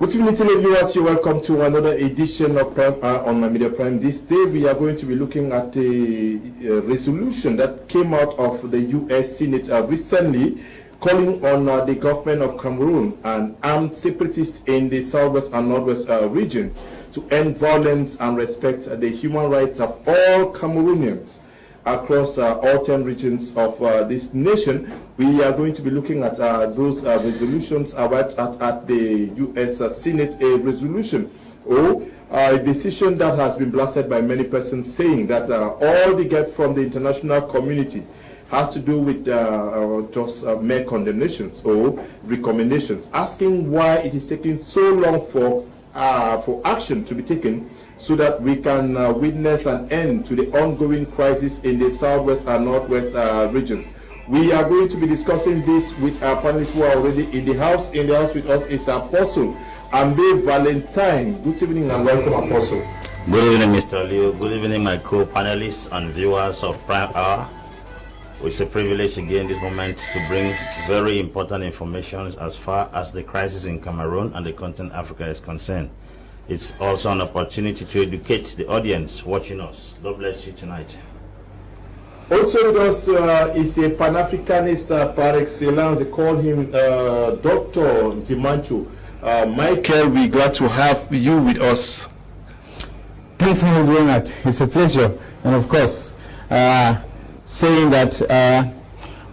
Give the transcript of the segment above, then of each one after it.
Good evening, televiewers. You're welcome to another edition of Prime on My Media Prime. This day we are going to be looking at a resolution that came out of the U.S. Senate recently, calling on the government of Cameroon and armed separatists in the southwest and northwest regions to end violence and respect the human rights of all Cameroonians across all 10 regions of this nation. We are going to be looking at those resolutions arrived at the U.S. Senate, a resolution or a decision that has been blasted by many persons, saying that all they get from the international community has to do with just mere condemnations or recommendations, asking why it is taking so long for action to be taken so that we can witness an end to the ongoing crisis in the southwest and northwest regions. We are going to be discussing this with our panelists who are already in the house. In the house with us is Apostle Ambe Valentine. Good evening and welcome, Apostle. Good evening, Mr. Leo. Good evening, my co-panelists and viewers of Prime Hour. It's a privilege again this moment to bring very important information as far as the crisis in Cameroon and the continent Africa is concerned. It's also an opportunity to educate the audience watching us. God bless you tonight. Also with us is a Pan-Africanist par excellence. They call him Dr. Dimancho. Michael, we're glad to have you with us. Thanks very much. It's a pleasure. And of course, saying that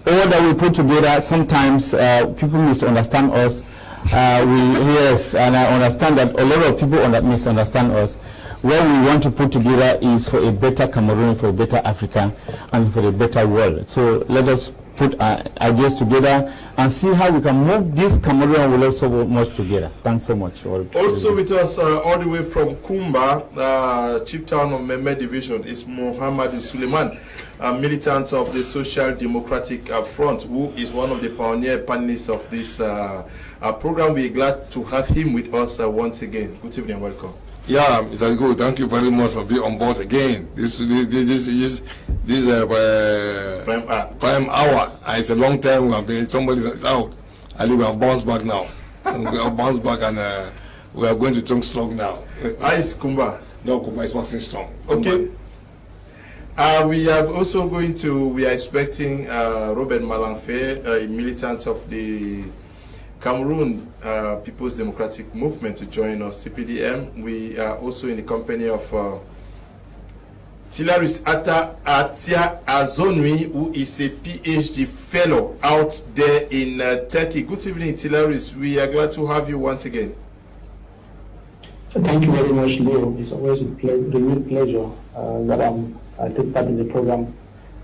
all that we put together, sometimes people misunderstand us. Yes, and I understand that a lot of people misunderstand us. What we want to put together is for a better Cameroon, for a better Africa, and for a better world. So let us put our ideas together and see how we can move this Cameroon will also much together. Thanks so much. Also with us all the way from Kumba, Chief Town of Kmer Division, is Mohamed Suleiman, a militant of the Social Democratic Front, who is one of the pioneer panelists of this program. We're glad to have him with us once again. Good evening and welcome. Yeah, Mr. Go, thank you very much for being on board again. This Prime Hour. It's a long time we have been, somebody's out. And we have bounced back now. We have bounced back and we are going to turn strong now. Ice Kumba. No, Kumba is waxing strong. Okay. We are expecting Robert Malanfe, a militant of the Cameroon People's Democratic Movement, to join us, CPDM. We are also in the company of Tilaris Atia Azonui, who is a PhD fellow out there in Turkey. Good evening, Tilaris. We are glad to have you once again. Thank you very much, Leo. It's always a real pleasure that I take part in the program.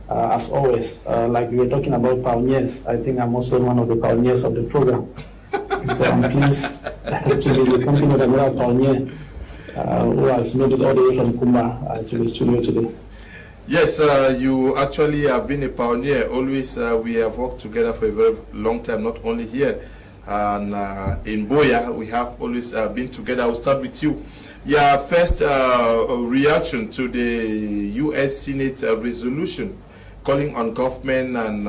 As always, like we were talking about pioneers, I think I'm also one of the pioneers of the program. So I'm pleased to be in the company of another pioneer who has made it all the way from Kumba to the studio today. Yes, you actually have been a pioneer. Always, we have worked together for a very long time, not only here and in Boya. We have always been together. I'll start with you. Your first reaction to the U.S. Senate resolution calling on government and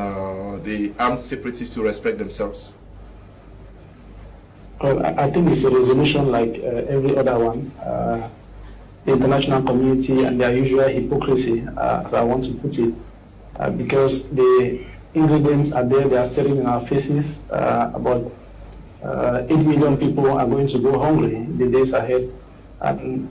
the armed separatists to respect themselves? Well, I think it's a resolution like every other one. The international community and their usual hypocrisy, as I want to put it, because the ingredients are there, they are staring in our faces. About 8 million people are going to go hungry in the days ahead. And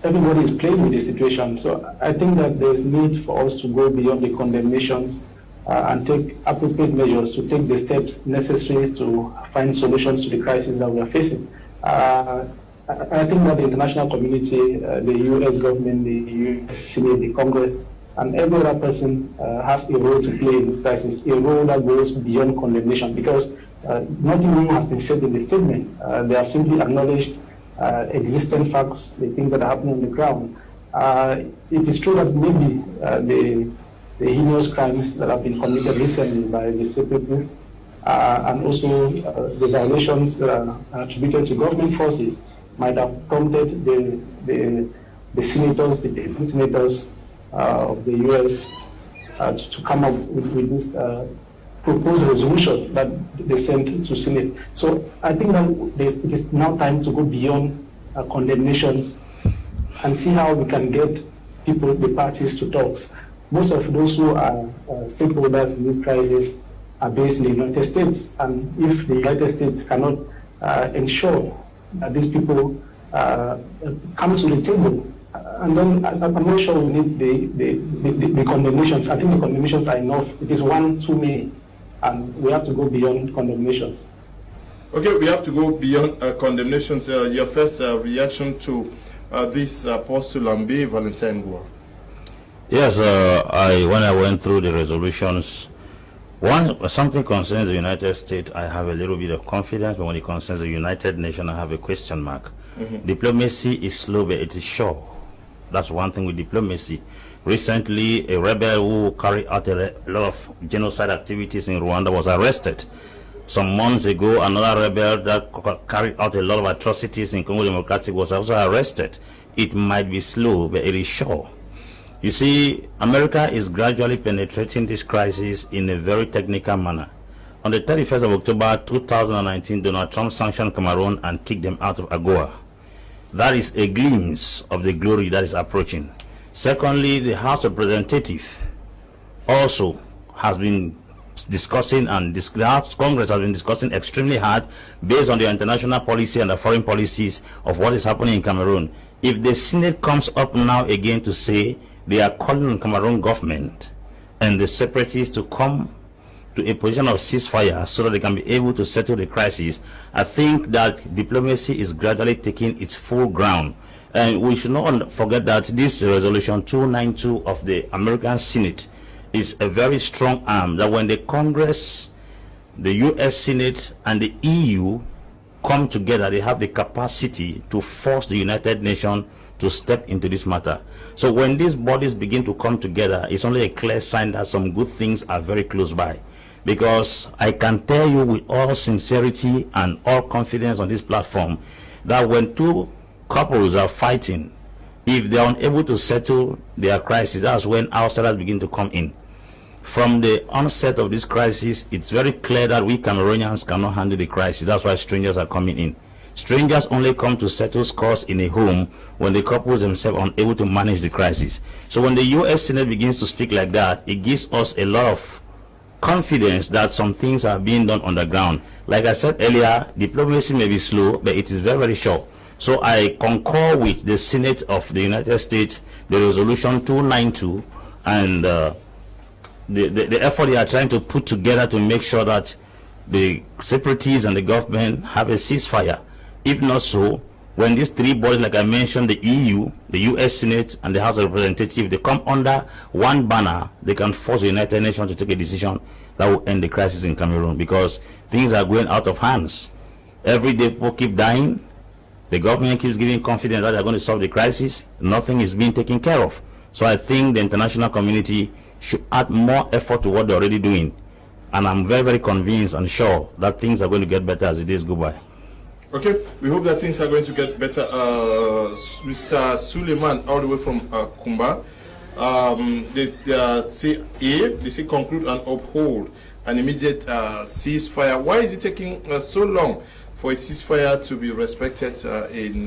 everybody is playing with the situation. So I think that there's need for us to go beyond the condemnations and take appropriate measures to take the steps necessary to find solutions to the crisis that we are facing. I think that the international community, the U.S. government, the U.S. Senate, the Congress, and every other person has a role to play in this crisis, a role that goes beyond condemnation, because nothing new has been said in the statement. They have simply acknowledged existing facts, the things that are happening on the ground. It is true that maybe the heinous crimes that have been committed recently by the separatists and also the violations that are attributed to government forces might have prompted the senators, the deputy senators of the U.S. To come up with this proposed resolution that they sent to Senate. So I think that it is now time to go beyond condemnations and see how we can get people, the parties, to talks. Most of those who are stakeholders in this crisis are based in the United States, and if the United States cannot ensure that these people come to the table, and then I'm not sure we need the condemnations. I think the condemnations are enough. It is one too many, and we have to go beyond condemnations. Okay, we have to go beyond condemnations. Your first reaction to this postulambe, Valentine Goa? Yes, when I went through the resolutions, something concerns the United States, I have a little bit of confidence, but when it concerns the United Nations, I have a question mark. Diplomacy is slow, but it is sure. That's one thing with diplomacy. Recently, a rebel who carried out a lot of genocide activities in Rwanda was arrested. Some months ago, another rebel that carried out a lot of atrocities in Congo Democratic was also arrested. It might be slow, but it is sure. You see, America is gradually penetrating this crisis in a very technical manner. On the 31st of October 2019, Donald Trump sanctioned Cameroon and kicked them out of AGOA. That is a glimpse of the glory that is approaching. Secondly, the House of Representatives also has been discussing, and the House Congress has been discussing extremely hard based on the international policy and the foreign policies of what is happening in Cameroon. If the Senate comes up now again to say they are calling on Cameroon government and the separatists to come to a position of ceasefire so that they can be able to settle the crisis, I think that diplomacy is gradually taking its full ground. And we should not forget that this resolution 292 of the American Senate is a very strong arm, that when the Congress, the US Senate, and the EU come together, they have the capacity to force the United Nations to step into this matter. So when these bodies begin to come together, it's only a clear sign that some good things are very close by. Because I can tell you with all sincerity and all confidence on this platform that when two couples are fighting, if they are unable to settle their crisis, that's when outsiders begin to come in. From the onset of this crisis, it's very clear that we Cameroonians cannot handle the crisis. That's why strangers are coming in. Strangers only come to settle scores in a home when the couples themselves are unable to manage the crisis. So when the US Senate begins to speak like that, it gives us a lot of confidence that some things are being done on the ground. Like I said earlier, diplomacy may be slow, but it is very, very sure. So I concur with the Senate of the United States, the resolution 292, and the effort they are trying to put together to make sure that the separatists and the government have a ceasefire. If not so, when these three bodies, like I mentioned, the EU, the US Senate, and the House of Representatives, they come under one banner, they can force the United Nations to take a decision that will end the crisis in Cameroon, because things are going out of hands. Every day people keep dying. The government keeps giving confidence that they're going to solve the crisis. Nothing is being taken care of. So I think the international community should add more effort to what they're already doing. And I'm very, very convinced and sure that things are going to get better as the days go by. Okay, we hope that things are going to get better. Mr. Suleiman, all the way from Kumba, they say conclude and uphold an immediate ceasefire. Why is it taking so long for a ceasefire to be respected in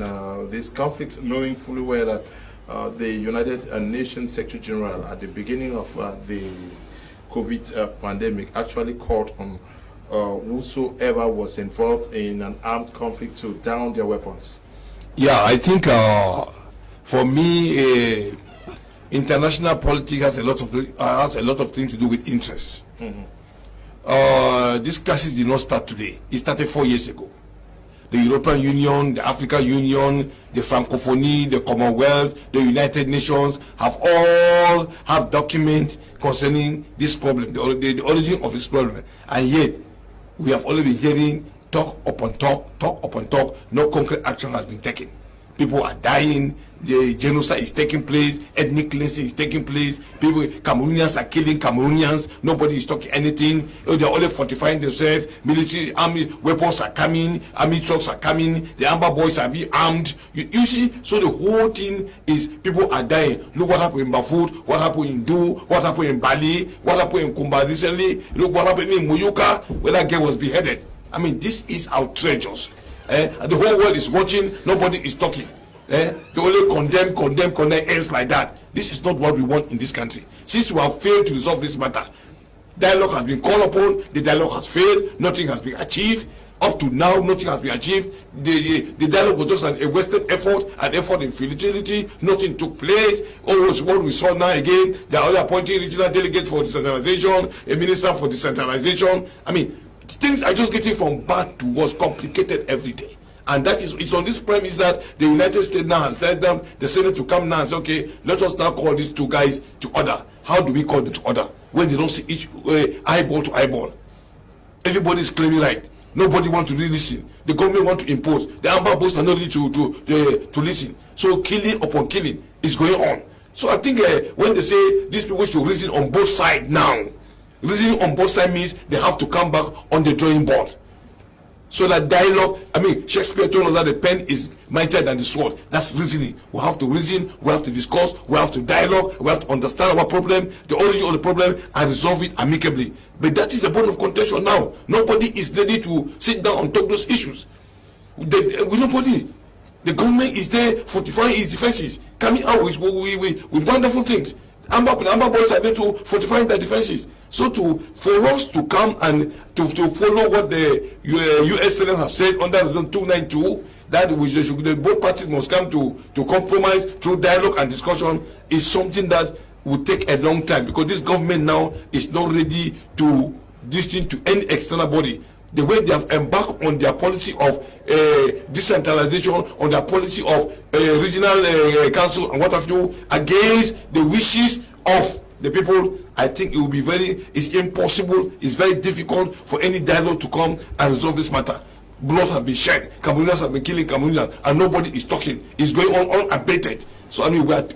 this conflict, knowing fully well that the United Nations Secretary General at the beginning of the COVID pandemic actually called on whosoever was involved in an armed conflict to down their weapons? Yeah, I think for me, international politics has a lot of things to do with interests. This crisis did not start today. It started 4 years ago. The European Union, the African Union, the Francophonie, the Commonwealth, the United Nations have all have documents concerning this problem, the origin of this problem, and yet we have only been hearing talk upon talk, no concrete action has been taken. People are dying. The genocide is taking place. Ethnic cleansing is taking place. Cameroonians are killing Cameroonians. Nobody is talking anything. They are only fortifying themselves. Military, army weapons are coming. Army trucks are coming. The Amber boys are being armed. You see, so the whole thing is people are dying. Look what happened in Bafut. What happened in Du. What happened in Bali. What happened in Kumba recently. Look what happened in Muyuka, where that girl was beheaded. I mean, this is outrageous. And the whole world is watching. Nobody is talking. They only condemn ends like that. This is not what we want in this country. Since we have failed to resolve this matter, dialogue has been called upon, the dialogue has failed, nothing has been achieved. Up to now, nothing has been achieved. The dialogue was just a wasted effort, an effort in futility. Nothing took place. Almost what we saw now again, they are only appointing regional delegates for decentralization, a minister for decentralization. I mean, things are just getting from bad to worse, complicated every day. And that is, it's on this premise that the United States now has said them, the Senate to come now and say, okay, let us now call these two guys to order. How do we call them to order? When they don't see each eyeball to eyeball. Everybody is claiming right. Nobody wants to really listen. The government wants to impose. The Amber boys are not ready to listen. So killing upon killing is going on. So I think when they say these people should reason on both sides now, reasoning on both sides means they have to come back on the drawing board. So that dialogue, I mean, Shakespeare told us that the pen is mightier than the sword. That's reasoning. We have to reason, we have to discuss, we have to dialogue, we have to understand our problem, the origin of the problem, and resolve it amicably. But that is the point of contention now. Nobody is ready to sit down and talk those issues. Nobody. The government is there fortifying its defenses, coming out with wonderful things. Amber boys are there to fortify their defenses. So for us to come and to follow what the U.S. Senate have said under Resolution 292, that both parties must come to compromise through dialogue and discussion, is something that will take a long time, because this government now is not ready to listen to any external body. The way they have embarked on their policy of decentralization, on their policy of regional council and what have you, against the wishes of the people, I think it will be it's impossible, it's very difficult for any dialogue to come and resolve this matter. Blood has been shed, Cameroonians have been killing Cameroonians, and nobody is talking. It's going on unabated. So meanwhile,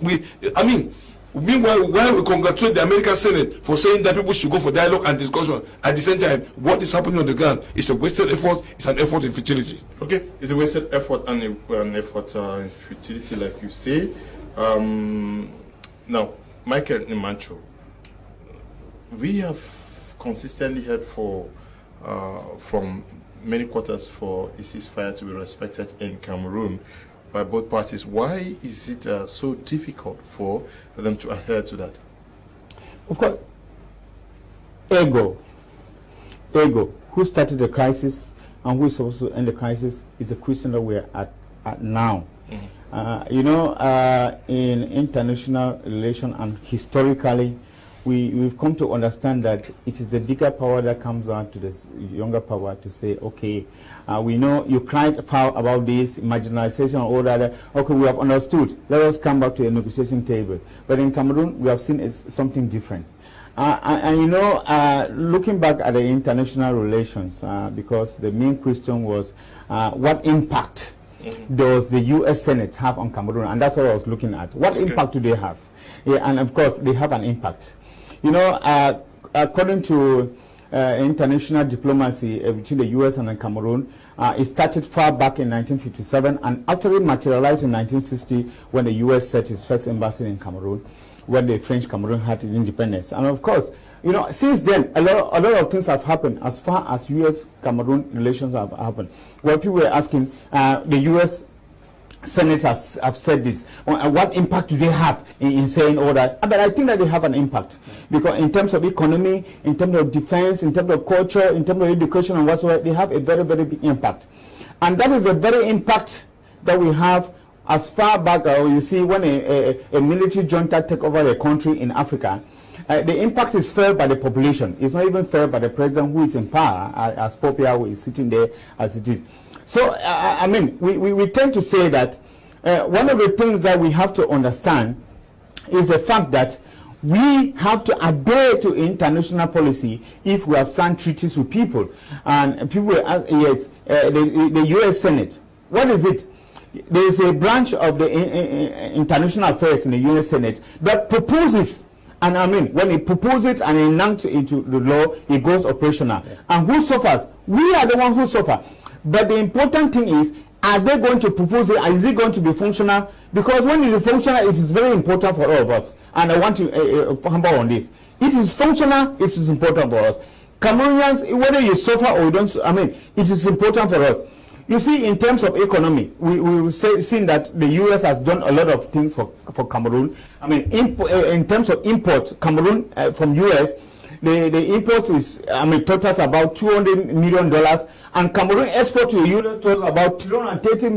while we congratulate the American Senate for saying that people should go for dialogue and discussion, at the same time, what is happening on the ground is a wasted effort. It's an effort in futility. Okay, it's a wasted effort and an effort in futility, like you say. Now, Michael Nimancho, we have consistently heard from many quarters for a ceasefire to be respected in Cameroon by both parties. Why is it so difficult for them to adhere to that? Of course, ego, who started the crisis and who is supposed to end the crisis is the question that we're at now. Mm-hmm. In international relations and historically, we've come to understand that it is the bigger power that comes out to the younger power to say, okay, we know you cried foul about this, marginalization, all that. Okay, we have understood. Let us come back to a negotiation table. But in Cameroon, we have seen something different. Looking back at the international relations, because the main question was what impact does the U.S. Senate have on Cameroon? And that's what I was looking at. What impact do they have? Yeah, and of course, they have an impact. According to international diplomacy between the U.S. and Cameroon, it started far back in 1957 and actually materialized in 1960 when the U.S. set its first embassy in Cameroon, when the French Cameroon had its independence. And of course, since then, a lot of things have happened as far as U.S.-Cameroon relations have happened. Well, people were asking, the U.S. senators have said this. What impact do they have in saying all that? But I think that they have an impact, because in terms of economy, in terms of defense, in terms of culture, in terms of education and whatsoever, they have a very, very big impact. And that is a very impact that we have as far back, you see, when a military junta take over a country in Africa, the impact is felt by the population. It's not even felt by the president who is in power, as Popia, who is sitting there as it is. So, we tend to say that one of the things that we have to understand is the fact that we have to adhere to international policy if we have signed treaties with people. And people will ask, yes, the U.S. Senate, what is it? there is a branch of the international affairs in the U.S. Senate that proposes, and I mean, when it proposes and enacts into the law, it goes operational. Yeah. And who suffers? We are the ones who suffer. But the important thing is, are they going to propose it? Is it going to be functional? Because when it is functional, it is very important for all of us. And I want to hammer on this. It is functional, it is important for us. Cameroonians, whether you suffer or you don't, I mean, it is important for us. You see, in terms of economy, we've seen that the U.S. has done a lot of things for Cameroon. I mean, in terms of imports, Cameroon from U.S., the import is, I mean, totals about $200 million, and Cameroon export to the U.S. totals about $230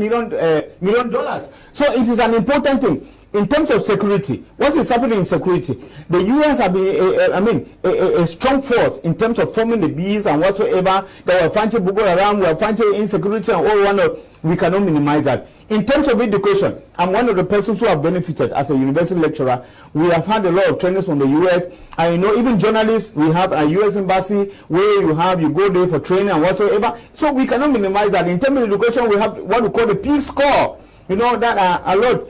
million. So it is an important thing. In terms of security, what is happening in security? The U.S. have been, a strong force in terms of forming the bees and whatsoever. They were fighting Boko Haram, we are fighting insecurity and all one. We cannot minimize that. In terms of education, I'm one of the persons who have benefited as a university lecturer. We have had a lot of trainings from the U.S. I know even journalists, we have a U.S. embassy where you go there for training and whatsoever. So we cannot minimize that. In terms of education, we have what we call the Peace Corps. You know, that are a lot.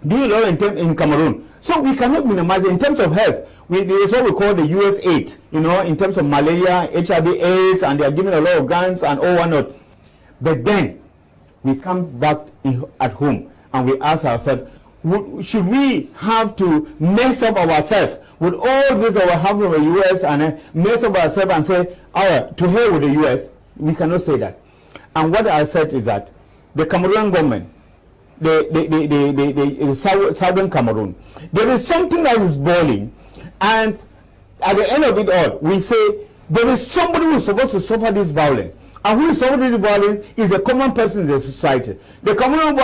Do a lot in Cameroon. So we cannot minimize it. In terms of health, there is what we call the US aid, you know, in terms of malaria, HIV AIDS, and they are giving a lot of grants and all whatnot. But then we come back at home and we ask ourselves, should we have to mess up ourselves with all this that we have from the US and mess up ourselves and say, to hell with the US? We cannot say that. And what I said is that the Cameroonian government, the southern Cameroon, there is something that is boiling, and at the end of it all, we say there is somebody who is supposed to suffer this violence, and who is suffering this violence is a common person in the society. The Cameroon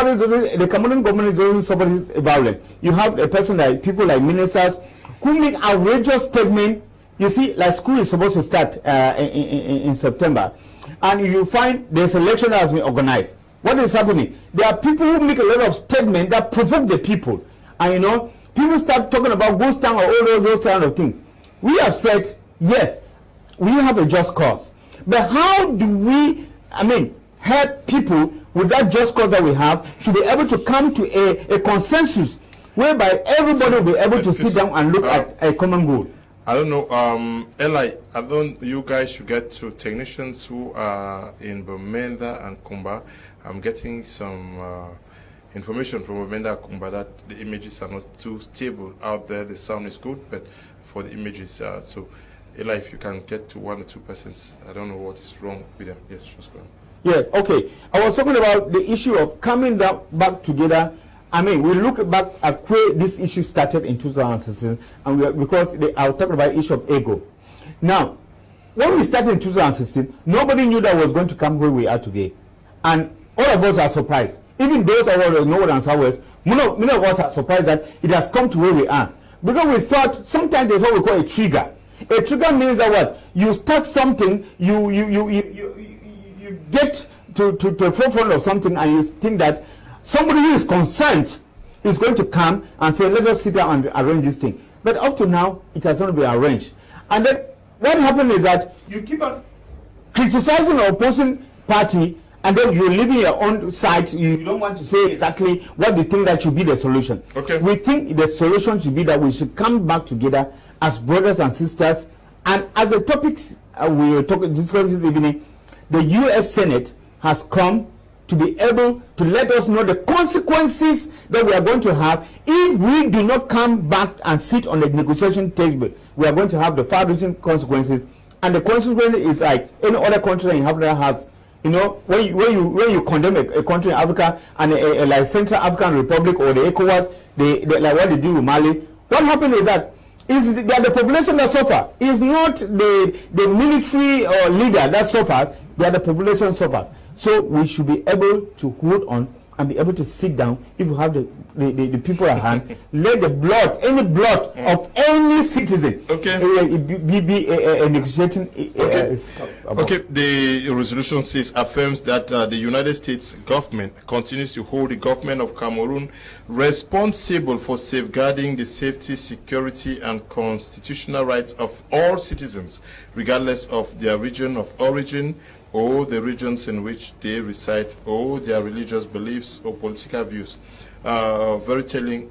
government doesn't suffer this violence. You have a person like people like ministers who make outrageous statements. You see, like school is supposed to start in September, and you find there's an election that has been organized. What is happening? There are people who make a lot of statements that provoke the people. And you know, people start talking about ghost town or all those kind of things. We have said, yes, we have a just cause. But how do we, help people with that just cause that we have to be able to come to a consensus whereby everybody will be able to sit down and look at a common goal? I don't know, Eli, you guys should get to technicians who are in Bamenda and Kumba. I'm getting some information from Bamenda and Kumba that the images are not too stable out there. The sound is good, but for the images, so Eli, if you can get to 1 or 2 persons, I don't know what is wrong with them. Yes, just go on. Yeah, okay. I was talking about the issue of coming back together. We look back at where this issue started in 2016, and because I was talking about the issue of ego. Now, when we started in 2016, nobody knew that was going to come where we are today. And all of us are surprised. Even those of us who know and Southwest, many of us are surprised that it has come to where we are. Because we thought sometimes there's what we call a trigger. A trigger means that what? You start something, you get to the forefront of something, and you think that somebody who is concerned is going to come and say, let us sit down and arrange this thing. But up to now, it has not been arranged. And then what happened is that you keep on criticizing the opposing party, and then you're leaving your own side. You don't want to say exactly what you think that should be the solution. Okay. We think the solution should be that we should come back together as brothers and sisters. And as the topics we are discussing this evening, the U.S. Senate has come to be able to let us know the consequences that we are going to have if we do not come back and sit on the negotiation table. We are going to have the far-reaching consequences, and the consequence is like any other country in Africa has. You know, when you condemn a country in Africa and like Central African Republic or the ECOWAS, they like what they do with Mali. What happened is that they are the population that suffer. It's not the military or leader that suffers. They are the population suffers. So we should be able to hold on and be able to sit down. If you have the people at hand, let the blood, any blood of any citizen, be a negotiating. Okay, the resolution affirms that the United States government continues to hold the government of Cameroon responsible for safeguarding the safety, security, and constitutional rights of all citizens, regardless of their region of origin, or the regions in which they reside, or their religious beliefs or political views. Very telling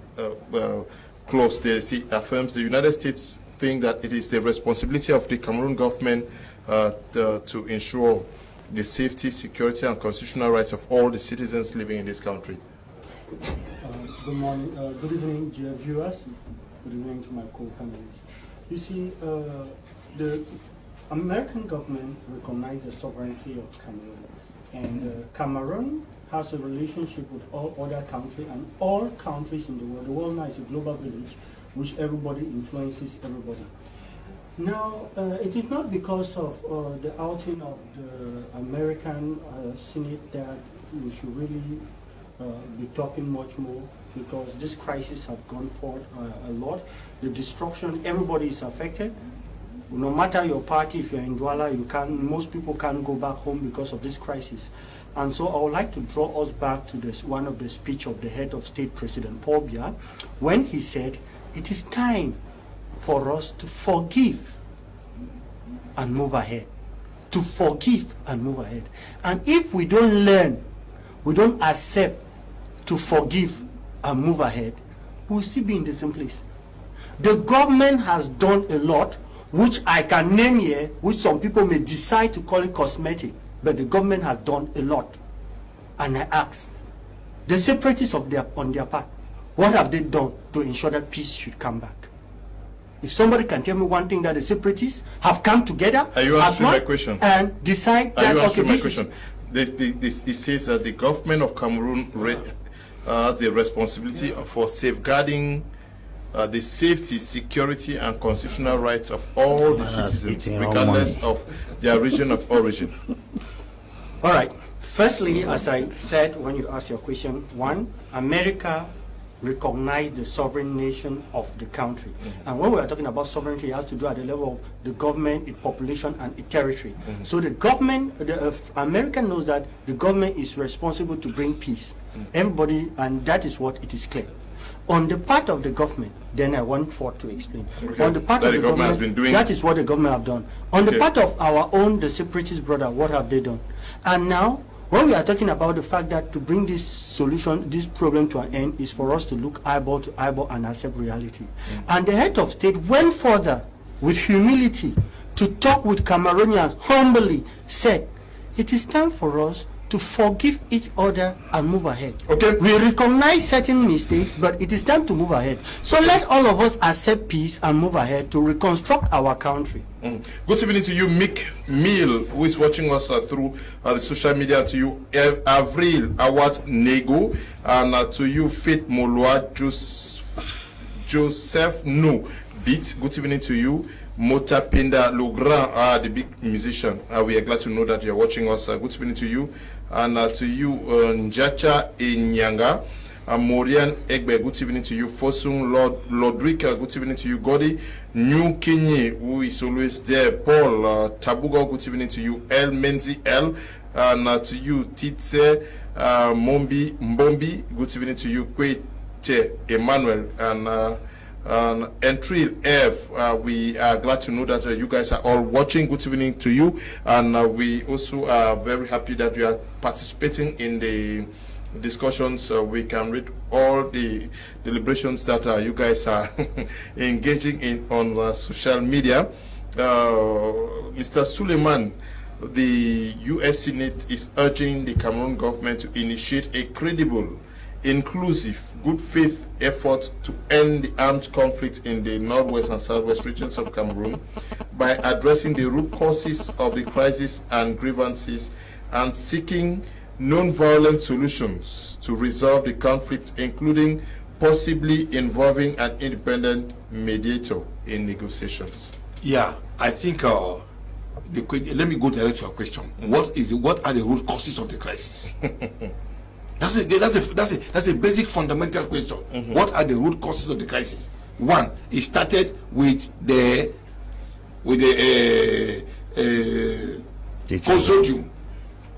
clause there affirms the United States think that it is the responsibility of the Cameroon government to ensure the safety, security, and constitutional rights of all the citizens living in this country. Good morning, good evening, dear viewers. Good evening to my co-panelists. You see, the American government recognized the sovereignty of Cameroon, and Cameroon has a relationship with all other countries and all countries in the world. The world now is a global village, which everybody influences everybody. Now, it is not because of the outing of the American Senate that we should really be talking much more, because this crisis has gone forward a lot. The destruction, everybody is affected. No matter your party, if you're in Douala, most people can't go back home because of this crisis. And so I would like to draw us back to this one of the speech of the head of state, President Paul Biya, when he said, it is time for us to forgive and move ahead. To forgive and move ahead. And if we don't learn, we don't accept to forgive and move ahead, we'll still be in the same place. The government has done a lot, which I can name here, which some people may decide to call it cosmetic, but the government has done a lot. And I ask, the separatists on their part, what have they done to ensure that peace should come back? If somebody can tell me one thing that the separatists have come together, are you answering my question? And decide that, okay, this is... It says that the government of Cameroon has the responsibility for safeguarding the safety, security, and constitutional rights of all the citizens, regardless of their region of origin. All right. Firstly, as I said when you asked your question, one, America recognized the sovereign nation of the country. And when we are talking about sovereignty, it has to do at the level of the government, its population, and its territory. So the government, America knows that the government is responsible to bring peace. Everybody, and that is what it is clear. On the part of the government, then I want Ford to explain. Okay. On the part of the government has been doing, that is what the government have done. On the part of our own, the separatist brother, what have they done? And now, when we are talking about the fact that to bring this solution, this problem to an end, is for us to look eyeball to eyeball and accept reality. And the head of state went further with humility to talk with Cameroonians, humbly said, it is time for us to forgive each other and move ahead. Okay. We recognize certain mistakes, but it is time to move ahead. So let all of us accept peace and move ahead to reconstruct our country. Good evening to you, Mick Mill, who is watching us through the social media, to you, Avril Awad Nego, and to you, Faith Molwa Joseph No Beat. Good evening to you, Mota Pinda Logrand, the big musician. We are glad to know that you're watching us. Good evening to you. And to you, Njacha Inyanga, Morian Egbe, good evening to you. Fosung Lodrika, good evening to you. Godi New Kenye, who is always there. Paul Tabugo, good evening to you. El Menzi El, and to you, Titse Mbombi, good evening to you. Kweche Emmanuel, and Entril F, we are glad to know that you guys are all watching. Good evening to you, and we also are very happy that you are participating in the discussions. We can read all the deliberations that you guys are engaging in on social media. Mr. Suleiman, the U.S. Senate is urging the Cameroon government to initiate a credible, inclusive, good faith effort to end the armed conflict in the northwest and southwest regions of Cameroon by addressing the root causes of the crisis and grievances and seeking non-violent solutions to resolve the conflict, including possibly involving an independent mediator in negotiations. Yeah, I think let me go direct to your question. What are the root causes of the crisis? That's a basic fundamental question. What are the root causes of the crisis? One, it started with the consortium.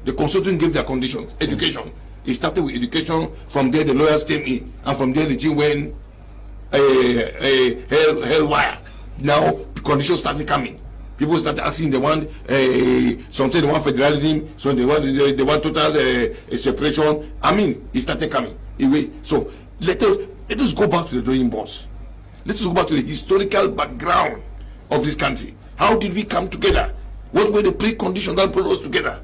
The consortium gave their conditions. Education. It started with education. From there, the lawyers came in, and from there, the team went hellwire. Now, the conditions started coming. People start asking, they want some say they want federalism, so they want total separation. I mean, it started coming away. So let us go back to the drawing boards. Let us go back to the historical background of this country. How did we come together? What were the preconditions that brought us together?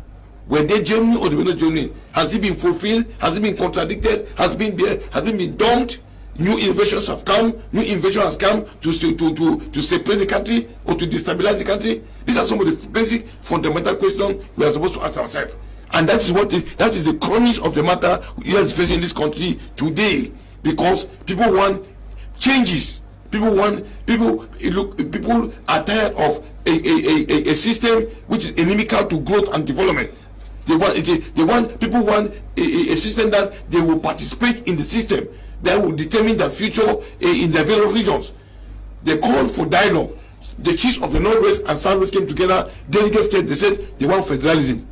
Were they genuine or they were not genuine? Has it been fulfilled? Has it been contradicted? Has it been there? Has it been dumped? New invasions have come. New invasion has come to separate the country or to destabilize the country. These are some of the basic fundamental questions we are supposed to ask ourselves. And that is the cronies of the matter we are facing in this country today. Because people want changes. People are tired of a system which is inimical to growth and development. People want a system that they will participate in the system that will determine their future in their various regions. They called for dialogue. The chiefs of the Northwest and Southwest came together, delegates came, they said they want federalism.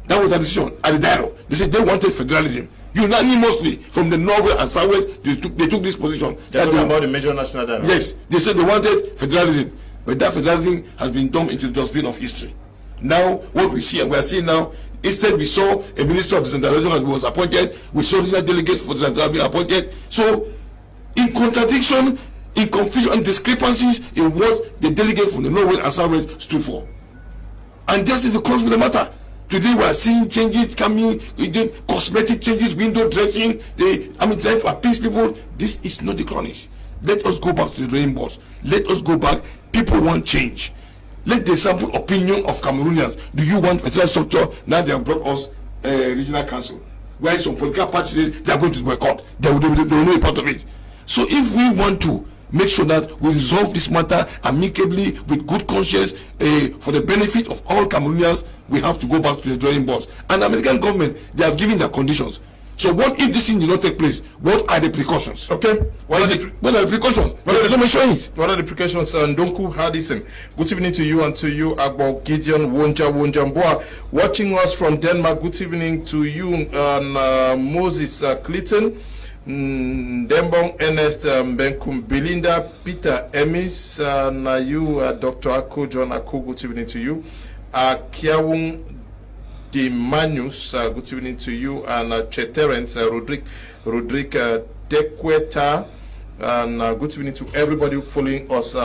That was the decision at the dialogue. They said they wanted federalism. Unanimously from the Northwest and Southwest, they took this position. They're talking about the major national dialogue. Yes, they said they wanted federalism. But that federalism has been dumped into the dustbin of history. Now, what we see and we are seeing now, instead we saw a minister of decentralization was appointed, we saw regional delegates for decentralization being appointed. So, in contradiction, in confusion and discrepancies in what the delegates from the Northwest and Southwest stood for. And this is the crux of the matter. Today we are seeing changes coming, cosmetic changes, window dressing, trying to appease people. This is not the cronies. Let us go back to the drawing boards. Let us go back. People want change. Let the sample opinion of Cameroonians. Do you want a structure? Now they have brought us a regional council, where some political parties say they are going to boycott. They will know a part of it. So if we want to make sure that we resolve this matter amicably with good conscience for the benefit of all Cameroonians, we have to go back to the drawing boards. And the American government, they have given their conditions. So what if this thing did not take place? What are the precautions? Okay. What are the precautions? Let me show it. What are the precautions? Ndonku Hardison. Good evening to you and to you, Agbo Gideon Wonjamboa. Watching us from Denmark. Good evening to you and Moses Clinton. Dembong Ernest Benkum Belinda Peter Emis and you Dr. Ako John Ako, good evening to you. Kiawung De Manus, good evening to you, and Cheterence Rodrigue Dekweta, and good evening to everybody following us.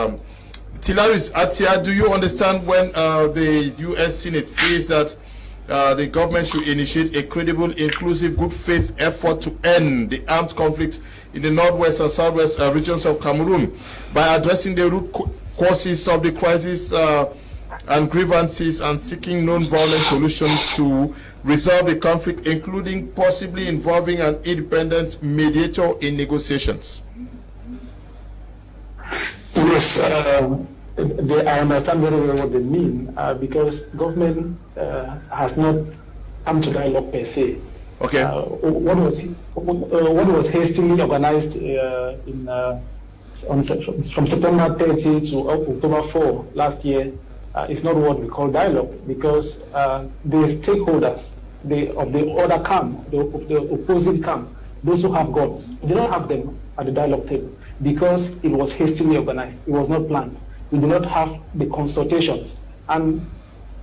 Tilaris Atia, do you understand when the U.S. Senate says that the government should initiate a credible, inclusive, good faith effort to end the armed conflict in the northwest and southwest regions of Cameroon by addressing the root causes of the crisis and grievances and seeking non-violent solutions to resolve the conflict, including possibly involving an independent mediator in negotiations? Yes, I understand very well what they mean, because government has not come to dialogue per se. Okay. What was hastily organized from September 30 to October 4 last year is not what we call dialogue, because the stakeholders of the other camp, the opposing camp, those who have guts, they don't have them at the dialogue table because it was hastily organized. It was not planned. We did not have the consultations. And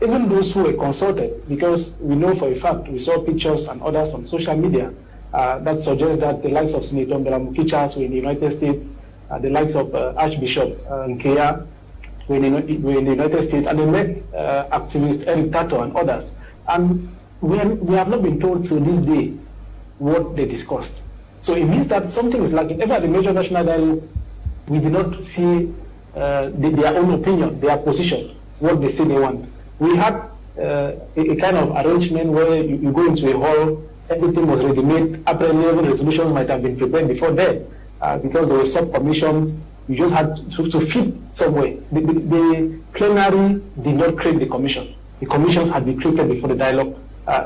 even those who were consulted, because we know for a fact, we saw pictures and others on social media that suggest that the likes of Senator Mbelamukichas were in the United States, the likes of Archbishop Nkea were in the United States, and they met activist Eric Tato and others. And we have not been told till this day what they discussed. So it means that something is lacking. Ever at the major national dialogue, we did not see their own opinion, their position, what they say they want. We had a kind of arrangement where you go into a hall, everything was ready-made. Apparently, even resolutions might have been prepared before then, because there were sub-commissions. You just had to fit somewhere. The plenary did not create the commissions. The commissions had been created before the dialogue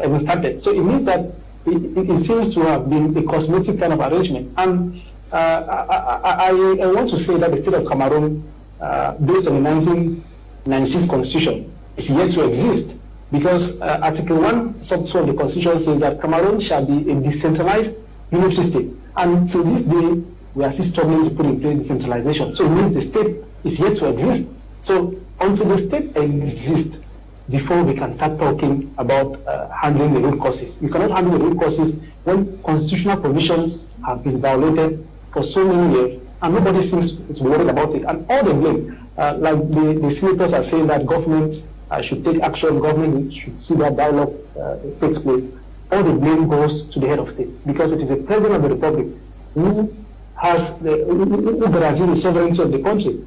even started. So it means that it seems to have been a cosmetic kind of arrangement. And I want to say that the state of Cameroon, based on the 1996 constitution, is yet to exist, because Article 1, sub 2 of the constitution says that Cameroon shall be a decentralized unitary state. And to this day, we are still struggling to put in place decentralization. So it means the state is yet to exist. So until the state exists before we can start talking about handling the root causes. You cannot handle the root causes when constitutional provisions have been violated for so many years and nobody seems to be worried about it. And all the blame, like the senators are saying that government should take action, government should see that dialogue takes place. All the blame goes to the head of state because it is the president of the republic who guarantees the sovereignty of the country.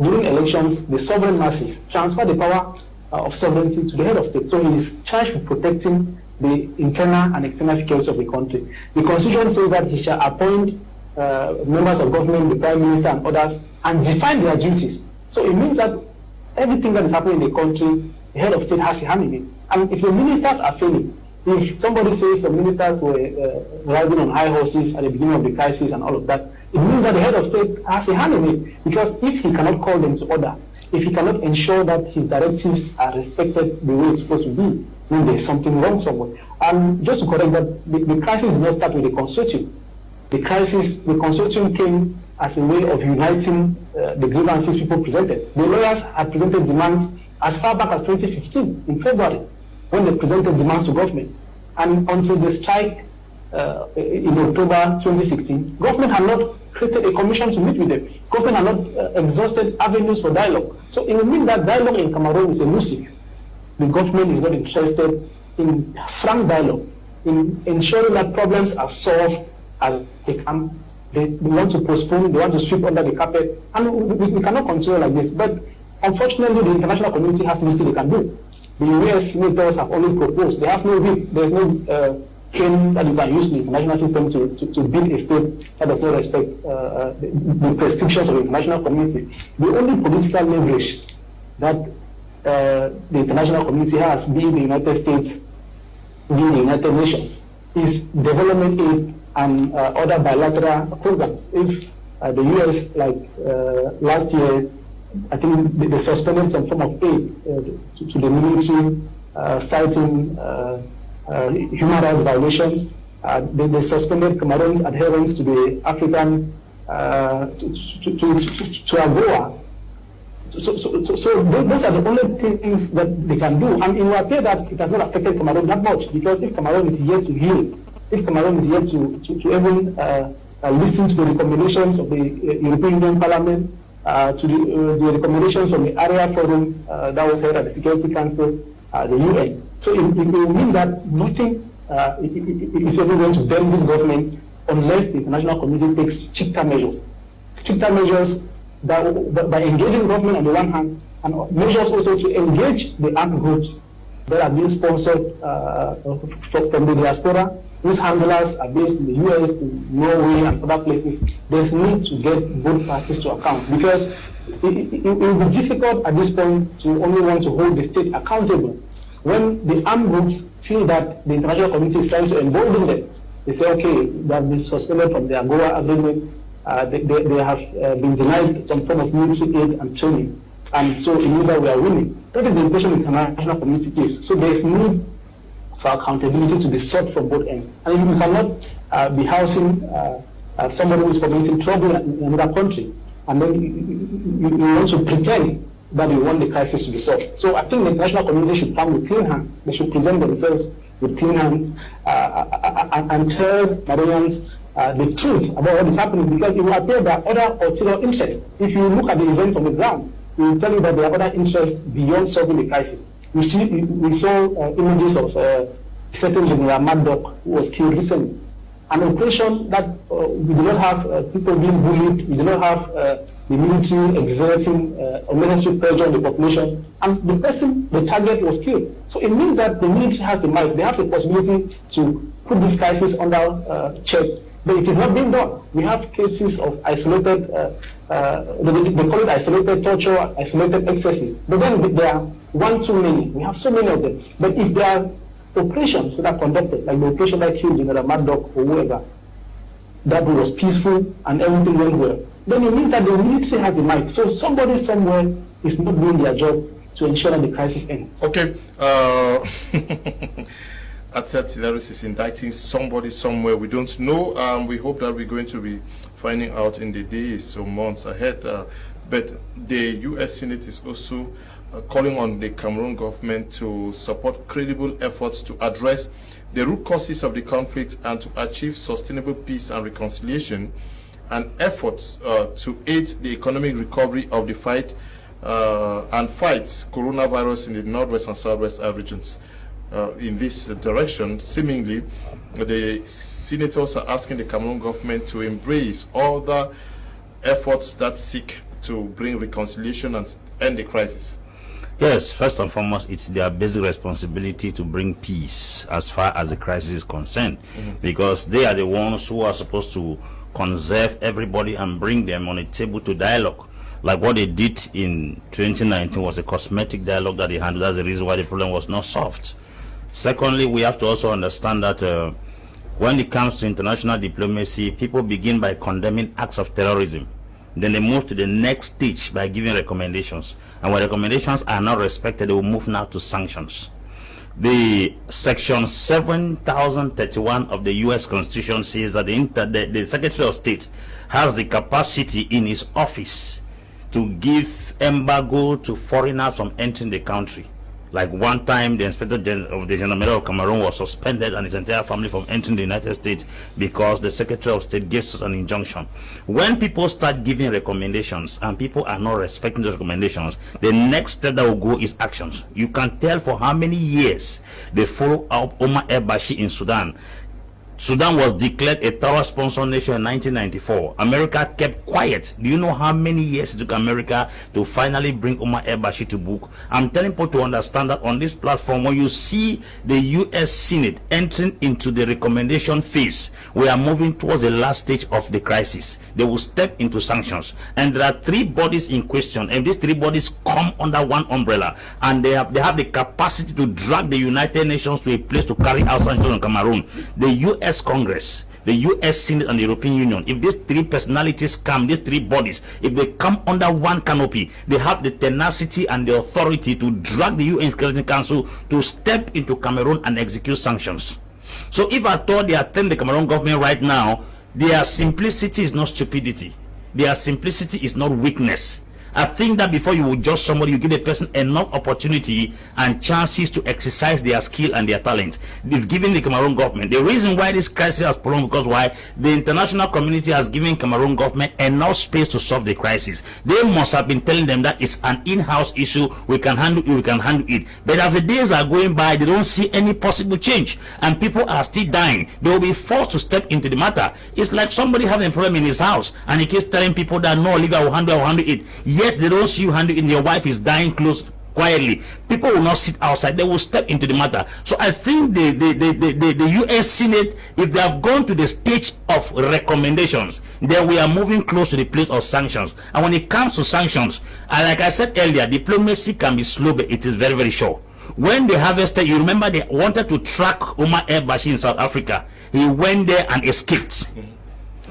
During elections, the sovereign masses transfer the power of sovereignty to the head of state. So he is charged with protecting the internal and external security of the country. The constitution says that he shall appoint members of government, the prime minister and others, and define their duties. So it means that everything that is happening in the country, the head of state has a hand in it. And if the ministers are failing, if somebody says some ministers were riding on high horses at the beginning of the crisis and all of that, it means that the head of state has a hand in it. Because if he cannot call them to order, if he cannot ensure that his directives are respected the way it's supposed to be, then there's something wrong somewhere. And just to correct that, the crisis did not start with the consortium. The consortium came as a way of uniting the grievances people presented. The lawyers had presented demands as far back as 2015, in February, when they presented demands to government. And until the strike in October 2016, government had not created a commission to meet with them. Government had not exhausted avenues for dialogue. So it will mean that dialogue in Cameroon is elusive. The government is not interested in frank dialogue, in ensuring that problems are solved as they come. They want to postpone, they want to sweep under the carpet, and we cannot continue like this. But unfortunately, the international community has little they can do. The US senators have only proposed. They have no whip. There's no cane that you can use in the international system to beat a state that does not respect the prescriptions of the international community. The only political leverage that the international community has, being the United States, being the United Nations, is development aid and other bilateral programs. If the US, like last year, I think they suspended some form of aid to the military, citing human rights violations. They suspended Cameroon's adherence to the African to AGOA. So those are the only things that they can do, and it will appear that it has not affected Cameroon that much, because if Cameroon is here to heal, if Cameroon is here to even listen to the recommendations of the European Union Parliament, to the recommendations from the area forum that was held at the Security Council, the UN. So it will mean that nothing is ever going to bend this government unless the international community takes stricter measures. Stricter measures that by engaging government on the one hand, and measures also to engage the armed groups that are being sponsored from the diaspora, whose handlers are based in the US, in Norway, and other places. There's need to get both parties to account, because it will be difficult at this point to only want to hold the state accountable. When the armed groups feel that the international community is trying to embolden them, they say, okay, they have been suspended from the AGOA agreement, they have been denied some form of military aid and training, and so it means that we are winning. That is the impression the international community gives. So there is need for accountability to be sought from both ends. And you cannot be housing somebody who is committing trouble in another country, and then you want to pretend that you want the crisis to be solved. So I think the international community should come with clean hands. They should present themselves with clean hands and tell Cameroonians the truth about what is happening, because it will appear that other ulterior interests. If you look at the events on the ground, it will tell you that there are other interests beyond solving the crisis. We saw images of certain General Maddock who was killed recently. An operation that we do not have people being bullied, we do not have the military exerting unnecessary pressure on the population, and the person, the target, was killed. So it means that the military has the might, they have the possibility to put this crisis under check, but it is not being done. We have cases of isolated, they call it isolated torture, isolated excesses, but then there are one too many. We have so many of them. But if there are operations that are conducted, like the operation that killed General Maddock or whoever, that was peaceful and everything went well, then it means that the military has the might. So somebody somewhere is not doing their job to ensure that the crisis ends. Okay. Antiterrorists is indicting somebody somewhere. We don't know. We hope that we're going to be finding out in the days or months ahead. but the U.S. Senate is also calling on the Cameroon government to support credible efforts to address the root causes of the conflict and to achieve sustainable peace and reconciliation, and efforts to aid the economic recovery of the fight coronavirus in the northwest and southwest regions. In this direction, seemingly, the senators are asking the Cameroon government to embrace all the efforts that seek to bring reconciliation and end the crisis. Yes, first and foremost, it's their basic responsibility to bring peace as far as the crisis is concerned, because they are the ones who are supposed to conserve everybody and bring them on a table to dialogue. Like what they did in 2019 was a cosmetic dialogue that they handled. That's the reason why the problem was not solved. Secondly, we have to also understand that when it comes to international diplomacy, people begin by condemning acts of terrorism. Then they move to the next stage by giving recommendations. And when recommendations are not respected, they will move now to sanctions. The section 7031 of the U.S. Constitution says that the Secretary of State has the capacity in his office to give embargo to foreigners from entering the country. Like one time, the Inspector General of the Gendarmerie of Cameroon was suspended and his entire family from entering the United States because the Secretary of State gave such an injunction. When people start giving recommendations and people are not respecting those recommendations, the next step that will go is actions. You can tell for how many years they follow up Omar el-Bashir in Sudan. Sudan was declared a terror sponsor nation in 1994. America kept quiet. Do you know how many years it took America to finally bring Omar el-Bashir to book? I'm telling people to understand that on this platform, when you see the U.S. Senate entering into the recommendation phase, we are moving towards the last stage of the crisis. They will step into sanctions. And there are three bodies in question, and these three bodies come under one umbrella, and they have the capacity to drag the United Nations to a place to carry out sanctions on Cameroon. The U.S. Congress, the U.S. Senate, and the European Union. If these three personalities come, these three bodies, if they come under one canopy, they have the tenacity and the authority to drag the UN Security Council to step into Cameroon and execute sanctions. So if I thought they attend the Cameroon government right now, their simplicity is not stupidity. Their simplicity is not weakness. I think that before you would judge somebody, you give a person enough opportunity and chances to exercise their skill and their talent. They've given the Cameroon government. The reason why this crisis has prolonged because why? The international community has given Cameroon government enough space to solve the crisis. They must have been telling them that it's an in-house issue. We can handle it. We can handle it. But as the days are going by, they don't see any possible change, and people are still dying. They will be forced to step into the matter. It's like somebody having a problem in his house, and he keeps telling people that no, Olivia, I will handle it. Yet they don't see you handle it, and your wife is dying close quietly. People will not sit outside. They will step into the matter. So I think the U.S. Senate, if they have gone to the stage of recommendations, then we are moving close to the place of sanctions. And when it comes to sanctions, like I said earlier, diplomacy can be slow, but it is very, very sure. When they harvested, you remember they wanted to track Omar el-Bashir in South Africa. He went there and escaped.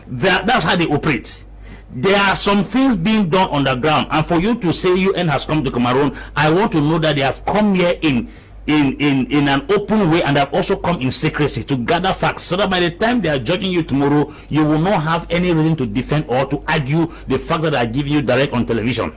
That's how they operate. There are some things being done on the ground, and for you to say UN has come to Cameroon, I want to know that they have come here in an open way, and they have also come in secrecy to gather facts, so that by the time they are judging you tomorrow, you will not have any reason to defend or to argue the fact that I give you direct on television.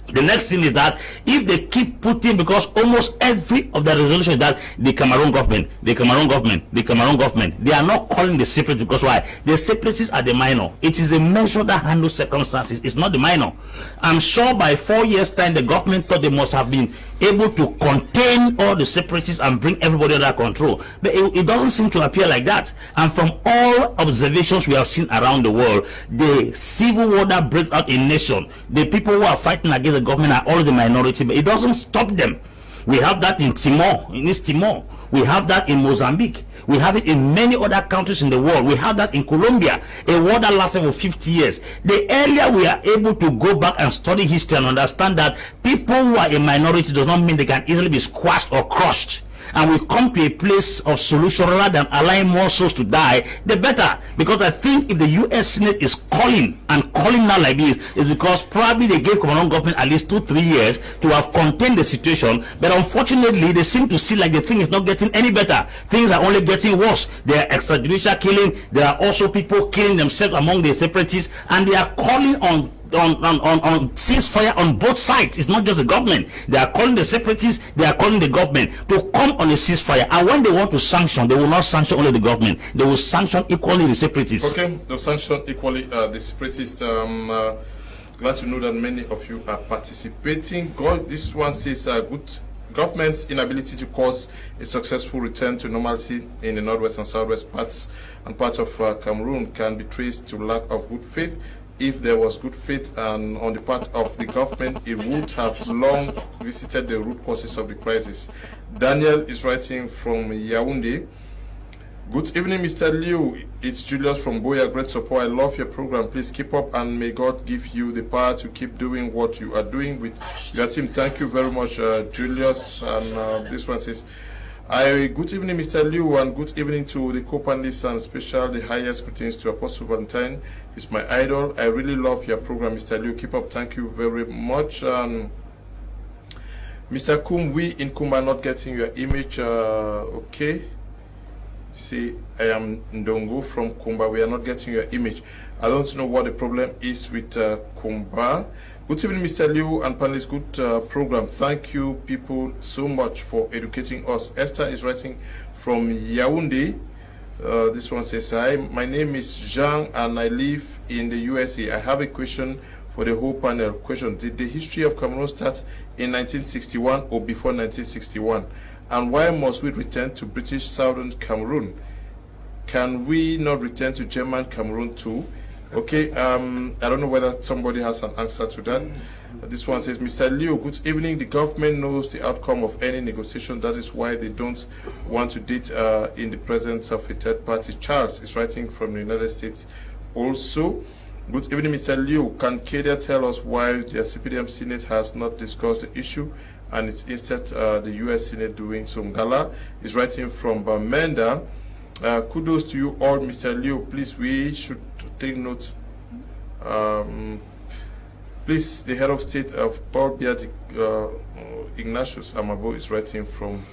The next thing is that if they keep putting, because almost every of the resolution is that the Cameroon government, they are not calling the separatists, because why? The separatists are the minor. It is a measure that handles circumstances. It's not the minor. I'm sure by 4 years' time, the government thought they must have been able to contain all the separatists and bring everybody under control. But it doesn't seem to appear like that. And from all observations we have seen around the world, the civil war that breaks out in nation, the people who are fighting against the government are all the minority, but it doesn't stop them. We have that in Timor, in East Timor. We have that in Mozambique. We have it in many other countries in the world. We have that in Colombia, a war that lasted for 50 years. The earlier we are able to go back and study history and understand that people who are a minority does not mean they can easily be squashed or crushed, and we come to a place of solution rather than allowing more souls to die, the better. Because I think if the U.S. Senate is calling now like this, is because probably they gave Cameroon government at least 2-3 years to have contained the situation, but unfortunately they seem to see like the thing is not getting any better. Things are only getting worse. There are extrajudicial killing. There are also people killing themselves among the separatists, and they are calling on ceasefire on both sides. It's not just the government. They are calling the separatists, they are calling the government to come on a ceasefire. And when they want to sanction, they will not sanction only the government. They will sanction equally the separatists. Okay, they'll sanction equally the separatists. Glad to know that many of you are participating. This one says good government's inability to cause a successful return to normalcy in the northwest and southwest parts of Cameroon can be traced to lack of good faith. If there was good faith on the part of the government, it would have long visited the root causes of the crisis. Daniel is writing from Yaoundé. Good evening, Mr. Liu. It's Julius from Boya. Great support. I love your program. Please keep up, and may God give you the power to keep doing what you are doing with your team. Thank you very much, Julius. And this one says, good evening, Mr. Liu, and good evening to the co-panelists, and special the highest greetings to Apostle Valentine. He's my idol. I really love your program, Mr. Liu. Keep up. Thank you very much. Mr. Kum, we in Kum are not getting your image. Okay. See, I am Ndongo from Kumba. We are not getting your image. I don't know what the problem is with Kumba. Good evening, Mr. Liu and panelists. Good program. Thank you, people, so much for educating us. Esther is writing from Yaoundé. This one says, hi, my name is Jean and I live in the USA. I have a question for the whole panel. Question: did the history of Cameroon start in 1961 or before 1961? And why must we return to British Southern Cameroon? Can we not return to German Cameroon too? Okay, I don't know whether somebody has an answer to that. This one says, Mr. Liu, good evening. The government knows the outcome of any negotiation. That is why they don't want to date in the presence of a third party. Charles is writing from the United States also. Good evening, Mr. Liu. Can Kedia tell us why the CPDM Senate has not discussed the issue and it's instead the US Senate doing so? Ngala is writing from Bamenda. Kudos to you all, Mr. Liu. Please, we should take note. Please, the head of state of Paul Biatic, Ignatius Amabo is writing from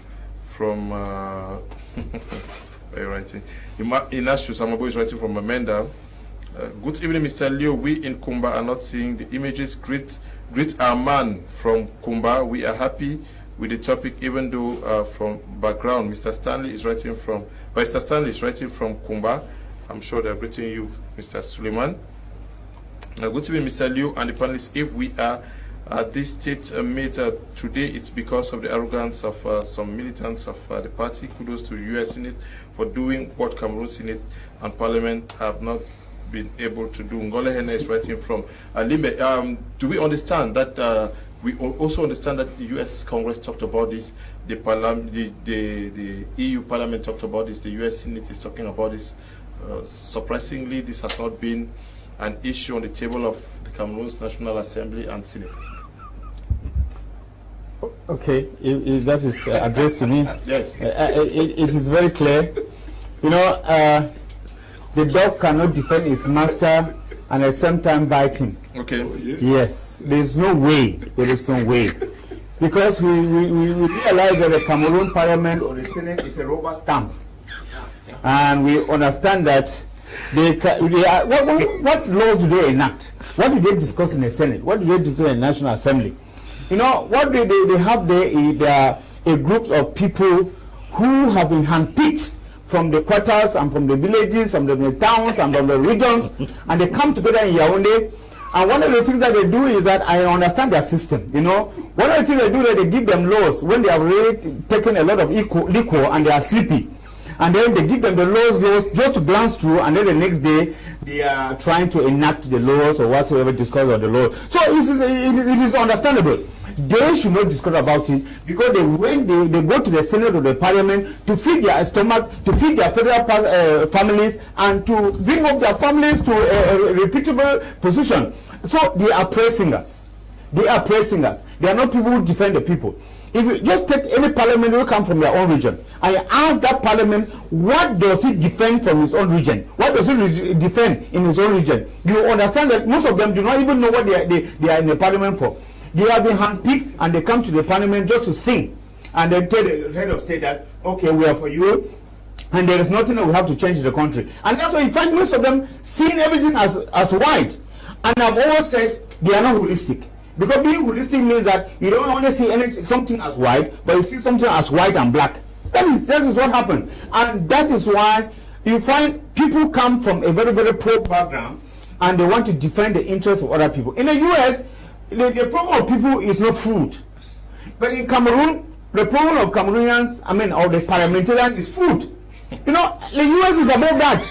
Ignatius Amabo is writing from Amanda. Good evening, Mr. Liu. We in Kumba are not seeing the images. Greet our man from Kumba. We are happy with the topic, even though from background, Mr. Stanley is writing from Kumba. I'm sure they're greeting you, Mr. Suleiman. Good evening, Mr. Liu and the panelists. If we are at this state made today, it's because of the arrogance of some militants of the party. Kudos to the US Senate for doing what Cameroon Senate and Parliament have not been able to do. Ngole Hene is writing from Limbe. Do we understand that we also understand that the US Congress talked about this, the EU Parliament talked about this, the US Senate is talking about this. Surprisingly, this has not been an issue on the table of the Cameroon's National Assembly and Senate. Okay, if that is addressed to me, yes, it is very clear. You know, the dog cannot defend its master and at the same time bite him. Okay. Yes, there is no way. There is no way. Because we realize that the Cameroon Parliament or the Senate is a rubber stamp. And we understand that what laws do they enact? What do they discuss in the Senate? What do they discuss in the National Assembly? You know, what they have there is a group of people who have been handpicked from the quarters and from the villages, and from the towns and from the regions, and they come together in Yaoundé. And one of the things that they do is that I understand their system. You know, one of the things they do is that they give them laws when they have already taken a lot of liquor and they are sleepy. And then they give them the laws just to glance through, and then the next day they are trying to enact the laws or whatsoever discuss of the law. So it is understandable. They should not discuss about it because when they go to the Senate or the Parliament to feed their stomach, to feed their federal families, and to bring up their families to a reputable position. So they are pressing us. They are pressing us. They are not people who defend the people. If you just take any parliament who come from their own region, I ask that parliament, what does it defend from its own region? What does it defend in its own region? You understand that most of them do not even know what they are in the parliament for. They have been handpicked and they come to the parliament just to sing and then tell the head of state that, okay, we are for you and there is nothing that we have to change in the country. And that's why you find most of them seeing everything as white. And I've always said, they are not holistic. Because being holistic means that you don't only see something as white, but you see something as white and black. That is what happened. And that is why you find people come from a very, very poor background and they want to defend the interests of other people. In the US, the problem of people is not food. But in Cameroon, the problem of Cameroonians, or the parliamentarians, is food. You know, the US is above that.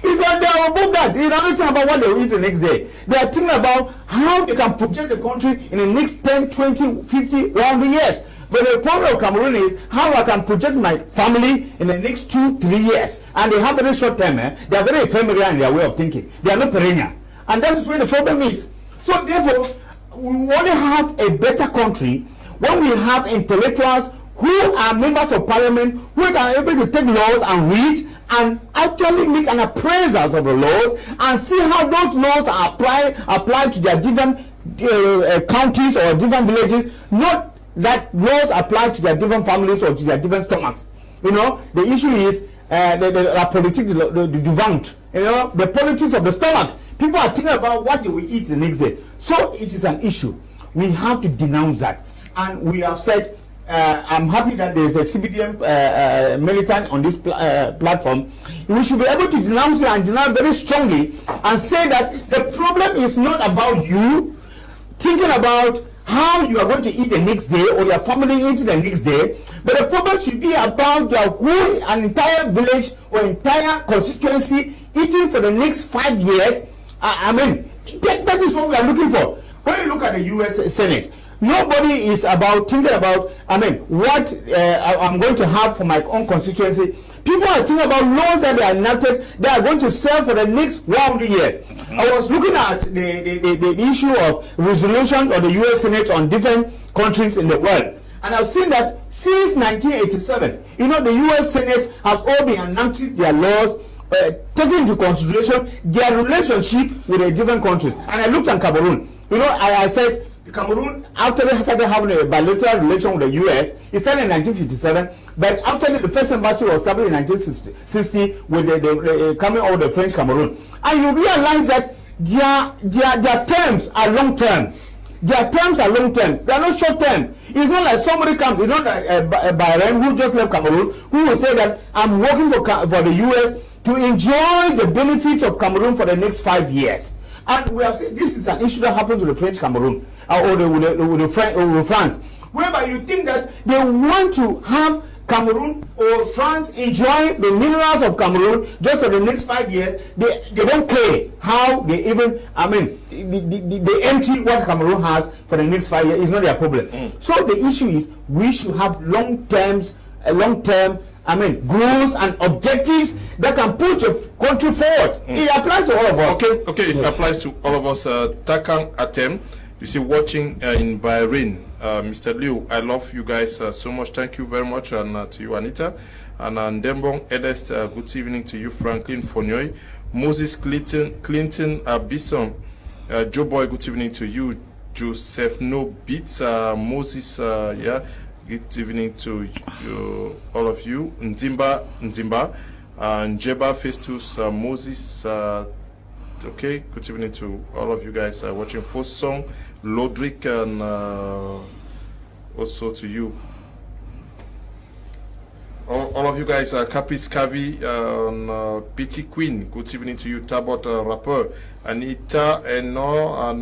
It's like they are above that. They're not thinking about what they will eat the next day. They are thinking about how they can project the country in the next 10, 20, 50, 100 years. But the problem of Cameroon is how I can project my family in the next 2, 3 years. And they have very short term. They are very ephemeral in their way of thinking. They are not perennial. And that is where the problem is. So therefore, we only have a better country when we have intellectuals who are members of parliament who are able to take laws and read and actually make an appraisal of the laws and see how those laws are applied to their different counties or different villages, not that laws apply to their different families or to their different stomachs. You know, the issue is the politics du ventre. You know, the politics of the stomach. People are thinking about what they will eat the next day. So it is an issue. We have to denounce that. And we have said, I'm happy that there is a CBDM militant on this platform. We should be able to denounce it and denounce very strongly and say that the problem is not about you thinking about how you are going to eat the next day or your family eating the next day, but the problem should be about the whole an entire village or entire constituency eating for the next 5 years. That is what we are looking for. When you look at the US Senate, nobody is thinking about what I'm going to have for my own constituency. People are thinking about laws that they are enacted that are going to serve for the next 100 years. I was looking at the issue of resolution of the US Senate on different countries in the world, and I've seen that since 1987, you know, the US Senate have all been enacting their laws, taking into consideration their relationship with the different countries. And I looked at Cameroon. You know, I said Cameroon actually started having a bilateral relation with the US. It started in 1957, but actually the first embassy was established in 1960 with the coming of the French Cameroon. And you realize that their terms are long term. Their terms are long term. They are not short term. It's not like somebody comes. It's not like a Bahrain who just left Cameroon who will say that I'm working for the US to enjoy the benefits of Cameroon for the next 5 years. And we have said this is an issue that happens with the French Cameroon with France, whereby you think that they want to have Cameroon or France enjoy the minerals of Cameroon just for the next 5 years. They don't care how they even, they empty what Cameroon has for the next 5 years. It's not their problem. So the issue is we should have long-term goals and objectives that can push the country forward. It applies to all of us. Okay, it applies to all of us. Takang Atem, you see, watching in Bahrain. Mr. Liu, I love you guys so much. Thank you very much, and to you, Anita. And Ndembong Edest, good evening to you, Franklin Fonyoy. Moses Clinton Bison, Joe Boy, good evening to you. Joseph No Beats, Moses, good evening to you, all of you. Nzimba, Njeba Festus, Moses, okay, good evening to all of you guys watching. First song, Lodrick, and also to you. All of you guys, Capis Cavi, Petty Queen, good evening to you. Tabot Rapper, Anita, and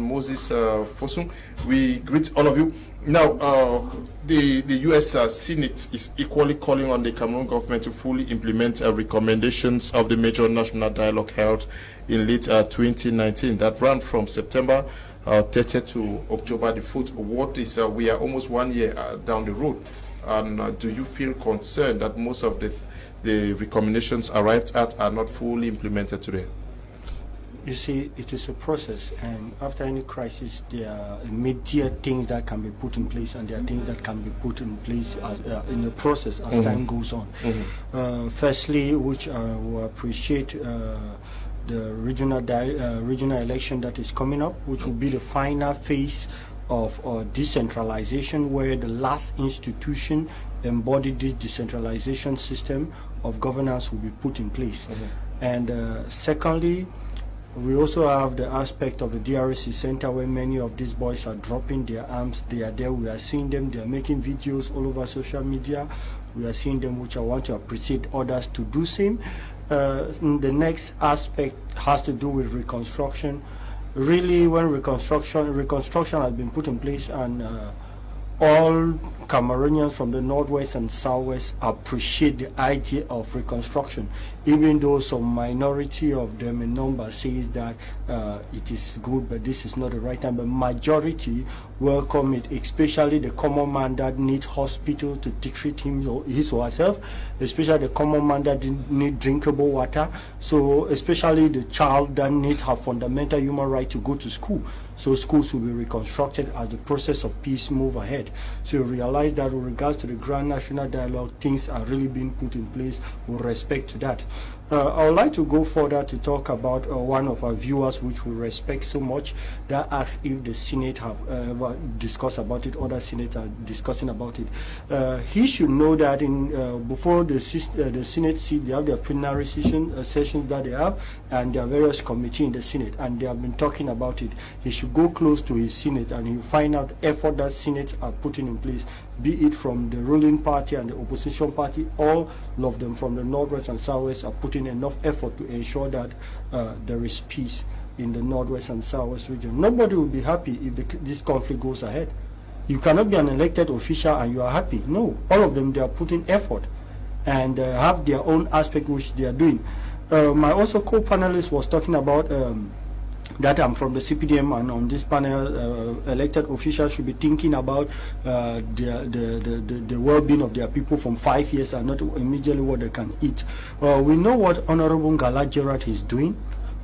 Moses Fosung, we greet all of you. Now, the U.S. Senate is equally calling on the Cameroon government to fully implement recommendations of the major national dialogue held in late 2019 that ran from September 30 to October the 4th. What is, we are almost 1 year down the road, and do you feel concerned that most of the recommendations arrived at are not fully implemented today? You see, it is a process, and after any crisis, there are immediate things that can be put in place, and there are things that can be put in place in the process as time goes on. Firstly, which I will appreciate the regional election that is coming up, which will be the final phase of decentralization, where the last institution embodied this decentralization system of governance will be put in place. And secondly, We also have the aspect of the DRC center where many of these boys are dropping their arms. They are there. We are seeing them. They are making videos all over social media. We are seeing them, which I want to appreciate others to do same. The next aspect has to do with reconstruction. Really, when reconstruction has been put in place, and all Cameroonians from the northwest and southwest appreciate the idea of reconstruction, even though some minority of them in number says that it is good, but this is not the right time. But majority welcome it, especially the common man that needs hospital to treat him or his or herself, especially the common man that need drinkable water. So especially the child that needs her fundamental human right to go to school. So schools will be reconstructed as the process of peace move ahead. So you realize that with regards to the Grand National Dialogue, things are really being put in place with respect to that. I would like to go further to talk about one of our viewers, which we respect so much, that asks if the Senate have ever discussed about it, other Senate are discussing about it. He should know that before the Senate seat, they have their plenary sessions that they have, and there are various committees in the Senate, and they have been talking about it. He should go close to his Senate, and he'll find out effort that Senate are putting in place, be it from the ruling party and the opposition party. All of them from the northwest and southwest are putting enough effort to ensure that there is peace in the northwest and southwest region. Nobody will be happy if this conflict goes ahead. You cannot be an elected official and you are happy. No, all of them, they are putting effort and have their own aspect which they are doing. My also co-panelist was talking about that I'm from the CPDM, and on this panel, elected officials should be thinking about the well-being of their people from 5 years and not immediately what they can eat. We know what Honorable Ngala Gerard is doing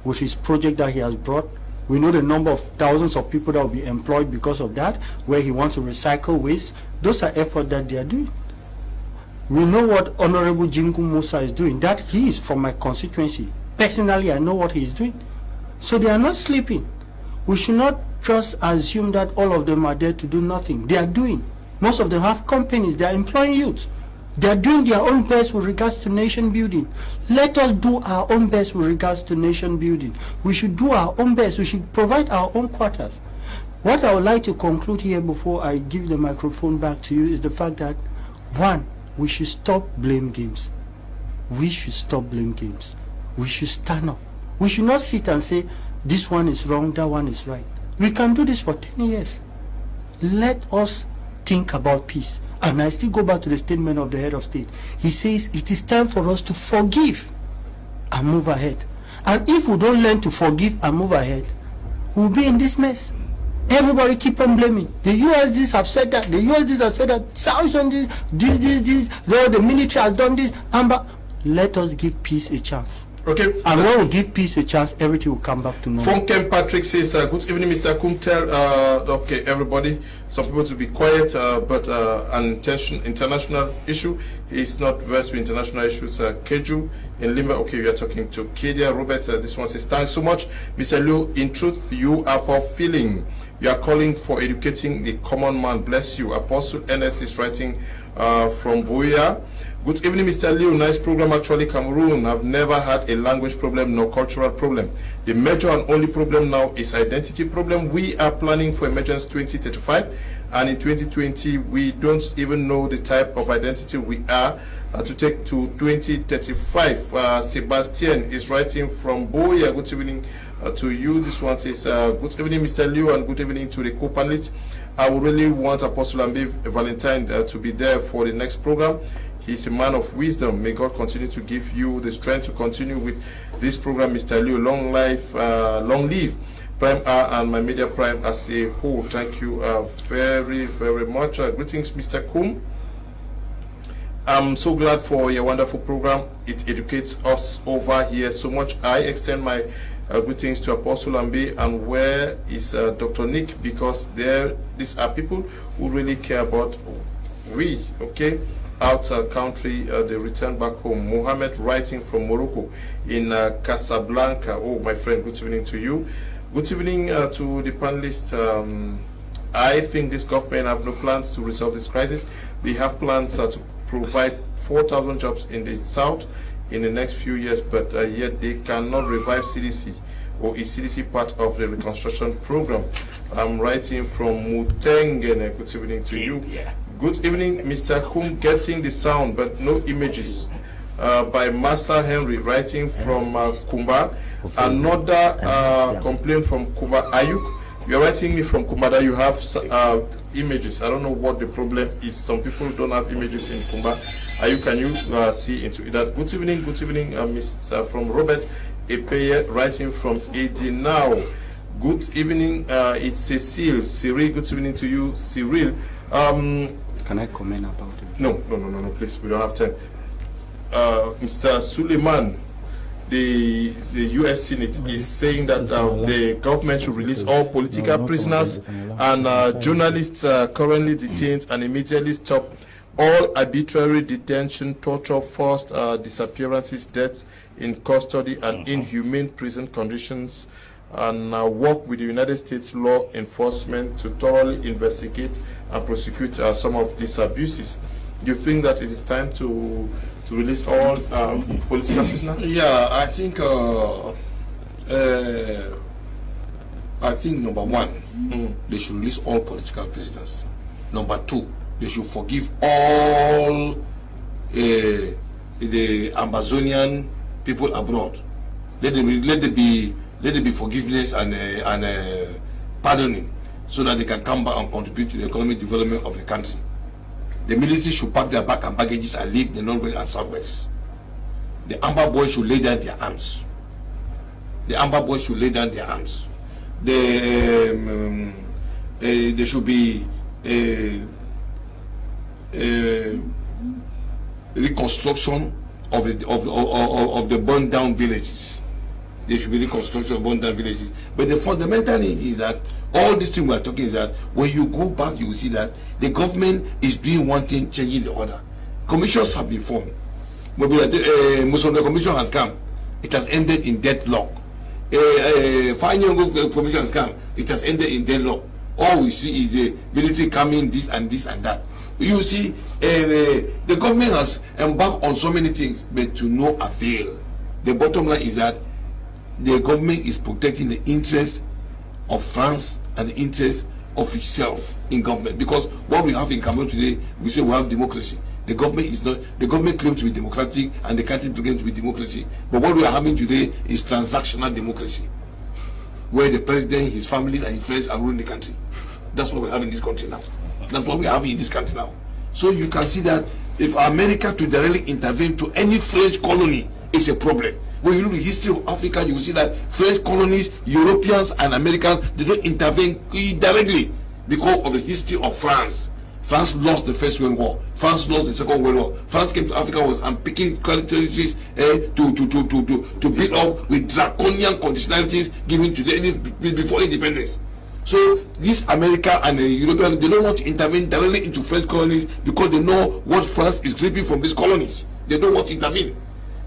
with his project that he has brought. We know the number of thousands of people that will be employed because of that, where he wants to recycle waste. Those are efforts that they are doing. We know what Honorable Jingu Musa is doing, that he is from my constituency. Personally, I know what he is doing. So they are not sleeping. We should not just assume that all of them are there to do nothing. They are doing. Most of them have companies. They are employing youth. They are doing their own best with regards to nation building. Let us do our own best with regards to nation building. We should do our own best. We should provide our own quarters. What I would like to conclude here before I give the microphone back to you is the fact that, one, we should stop blame games. We should stop blame games. We should stand up. We should not sit and say, this one is wrong, that one is right. We can do this for 10 years. Let us think about peace. And I still go back to the statement of the head of state. He says it is time for us to forgive and move ahead. And if we don't learn to forgive and move ahead, we'll be in this mess. Everybody keep on blaming. The USDs have said that. The USDs have said that. South on this. The military has done this. But let us give peace a chance. Okay. And when we give peace a chance, everything will come back to normal. Fonkem Patrick says, good evening, Mr. Kumtel. Okay, everybody, some people to be quiet, but an international issue is not versed with international issues. Keju in Lima, okay, we are talking to Kedia. Robert, this one says, thanks so much. Mr. Liu, in truth, you are fulfilling. You are calling for educating the common man. Bless you. Apostle NS is writing from Buya. Good evening, Mr. Liu. Nice program. Actually, Cameroon have never had a language problem nor cultural problem. The major and only problem now is identity problem. We are planning for emergence 2035, and in 2020, we don't even know the type of identity we are to take to 2035. Sebastian is writing from Boya. Good evening to you. This one says, good evening, Mr. Liu, and good evening to the co-panelists. I would really want Apostle Ambi Valentine to be there for the next program. He's a man of wisdom. May God continue to give you the strength to continue with this program, Mr. Liu. Long life, long live Prime R and my media Prime as a whole. Thank you very, very much. Greetings, Mr. Kum. I'm so glad for your wonderful program. It educates us over here so much. I extend my greetings to Apostle Ambi, and where is Dr. Nick, because these are people who really care about we, okay? Out country, they return back home. Mohammed writing from Morocco in Casablanca. Oh, my friend, good evening to you. Good evening to the panelists. I think this government have no plans to resolve this crisis. They have plans to provide 4,000 jobs in the south in the next few years, but yet they cannot revive CDC. or is CDC part of the reconstruction program? I'm writing from Mutengene. Good evening to you. Good evening, Mr. Kum, getting the sound but no images. By Massa Henry, writing from Kumba. Another complaint from Kumba. Ayuk, you're writing me from Kumba that you have images. I don't know what the problem is. Some people don't have images in Kumba. Ayuk, can you see into that? Good evening, Mr. from Robert Epeye, writing from Edinao. Good evening, it's Cyril. Good evening to you, Cyril. Can I comment about it? No, please, we don't have time. Mr. Suleiman, the U.S. Senate is saying that the government should release all political prisoners and journalists currently detained and immediately stop all arbitrary detention, torture, forced disappearances, deaths in custody, and inhumane prison conditions, and work with the United States law enforcement to thoroughly investigate and prosecute some of these abuses. Do you think that it is time to release all political prisoners? Yeah, I think number one, they should release all political prisoners. Number two, they should forgive all the Amazonian people abroad. Let there be forgiveness and pardoning, so that they can come back and contribute to the economic development of the country. The military should pack their bag and baggages and leave the northwest and southwest. The Amber Boys should lay down their arms. They should be reconstruction of the burned down villages. There should be reconstruction of burned down villages. But the fundamental thing is that all this thing we are talking is that when you go back, you will see that the government is doing one thing, changing the other. Commissions have been formed. Most of the commission has come. It has ended in deadlock. Final commission has come. It has ended in deadlock. All we see is the military coming, this and that. You see, the government has embarked on so many things, but to no avail. The bottom line is that the government is protecting the interests of France and the interests of itself in government. Because what we have in Cameroon today, we say we have democracy. The government is not. The government claims to be democratic, and the country claims to be democracy. But what we are having today is transactional democracy, where the president, his families, and his friends are ruling the country. That's what we have in this country now. That's what we have in this country now. So you can see that if America to directly intervene to any French colony, it's a problem. When you look at the history of Africa, you will see that French colonies, Europeans and Americans, they don't intervene directly because of the history of France. France lost the First World War. France lost the Second World War. France came to Africa was unpicking territories to build up with draconian conditionalities given to them before independence. So this America and the Europeans, they don't want to intervene directly into French colonies because they know what France is reaping from these colonies. They don't want to intervene.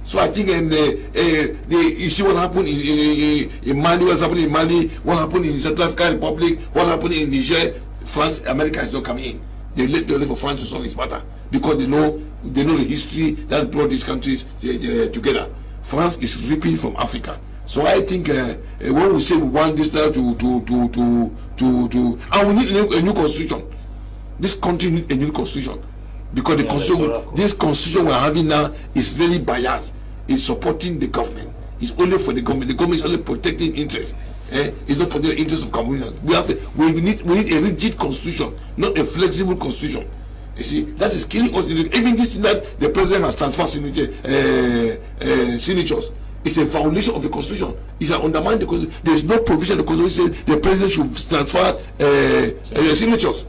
So I think you see what happened in Mali, what's happening in Mali, what happened in Central African Republic, what happened in Niger. France, America is not coming in. They left for France to solve this matter because they know the history that brought these countries together. France is reaping from Africa. So I think when we say we want this now and we need a new constitution. This country needs a new constitution. Because this constitution we're having now is really biased. It's supporting the government. It's only for the government. The government is only protecting interests. It's not protecting the interests of Cameroonians. We need a rigid constitution, not a flexible constitution. You see, that is killing us. Even this that the president has transferred signatures. It's a violation of the constitution. It's an undermine the constitution. There is no provision in the constitution saying the president should transfer signatures.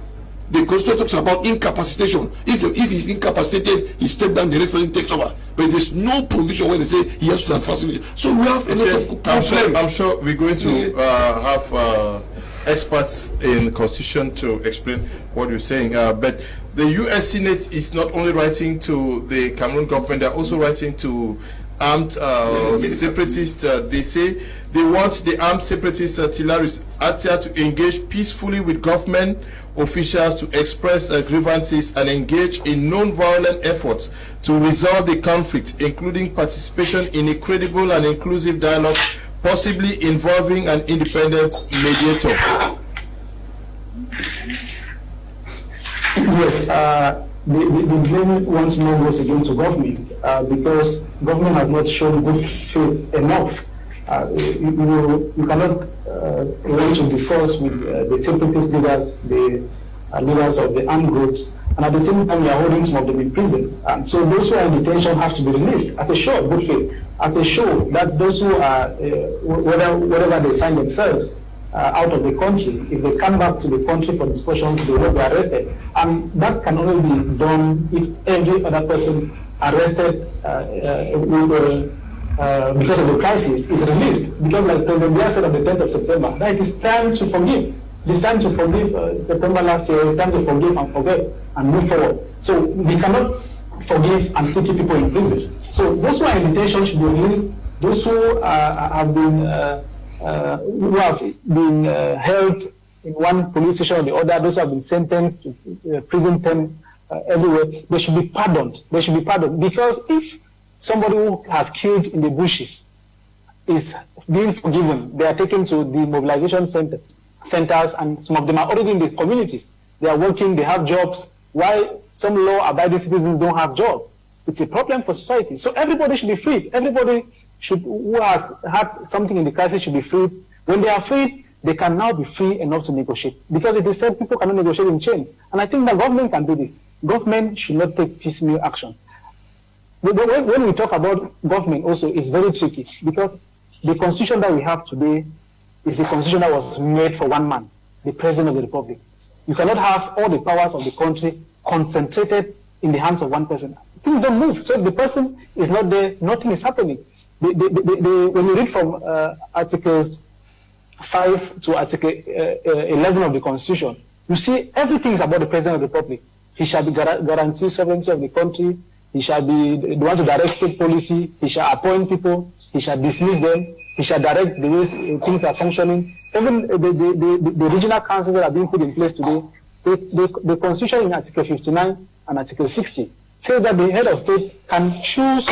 The constitution talks about incapacitation. If he's incapacitated, he steps down, the next person takes over. But there's no provision where they say he has to transfer signatures. So we have a lot of problems. I'm sure we're going to have experts in constitution to explain what you're saying. But the U.S. Senate is not only writing to the Cameroon government, they're also writing to armed separatists. They say they want the armed separatist artilleries to engage peacefully with government officials to express grievances and engage in non-violent efforts to resolve the conflict, including participation in a credible and inclusive dialogue possibly involving an independent mediator? Yes, the blame once more goes again to government because government has not shown good faith enough. You cannot want to discuss with the separatist leaders, the leaders of the armed groups, and at the same time you are holding some of them in prison. And so those who are in detention have to be released as a show of good faith, as a show that those who are, wherever they find themselves, out of the country, if they come back to the country for discussions, they will be arrested. And that can only be done if every other person arrested because of the crisis is released. Because like President Biya said on the 10th of September, that it is time to forgive. It is time to forgive September last year. It's time to forgive and forget and move forward. So we cannot forgive and still keep people in prison. So those who are in detention should be released. Those who have been held in one police station or the other, those who have been sentenced to prison term everywhere, they should be pardoned. They should be pardoned because if somebody who has killed in the bushes is being forgiven, they are taken to the mobilization centers, and some of them are already in the communities. They are working, they have jobs. Why some law-abiding citizens don't have jobs? It's a problem for society. So everybody should be freed. Everybody who has had something in the crisis should be freed. When they are freed, they can now be free enough to negotiate. Because it is said people cannot negotiate in chains. And I think the government can do this. Government should not take piecemeal action. When we talk about government also, it's very tricky because the constitution that we have today is a constitution that was made for one man, the President of the Republic. You cannot have all the powers of the country concentrated in the hands of one person. Things don't move. So if the person is not there, nothing is happening. When you read from Articles 5 to Article 11 of the Constitution, you see everything is about the President of the Republic. He shall be guarantee sovereignty of the country. He shall be the one to direct state policy. He shall appoint people. He shall dismiss them. He shall direct the way things are functioning. Even the regional councils that are being put in place today, the Constitution in Article 59 and Article 60 says that the head of state can choose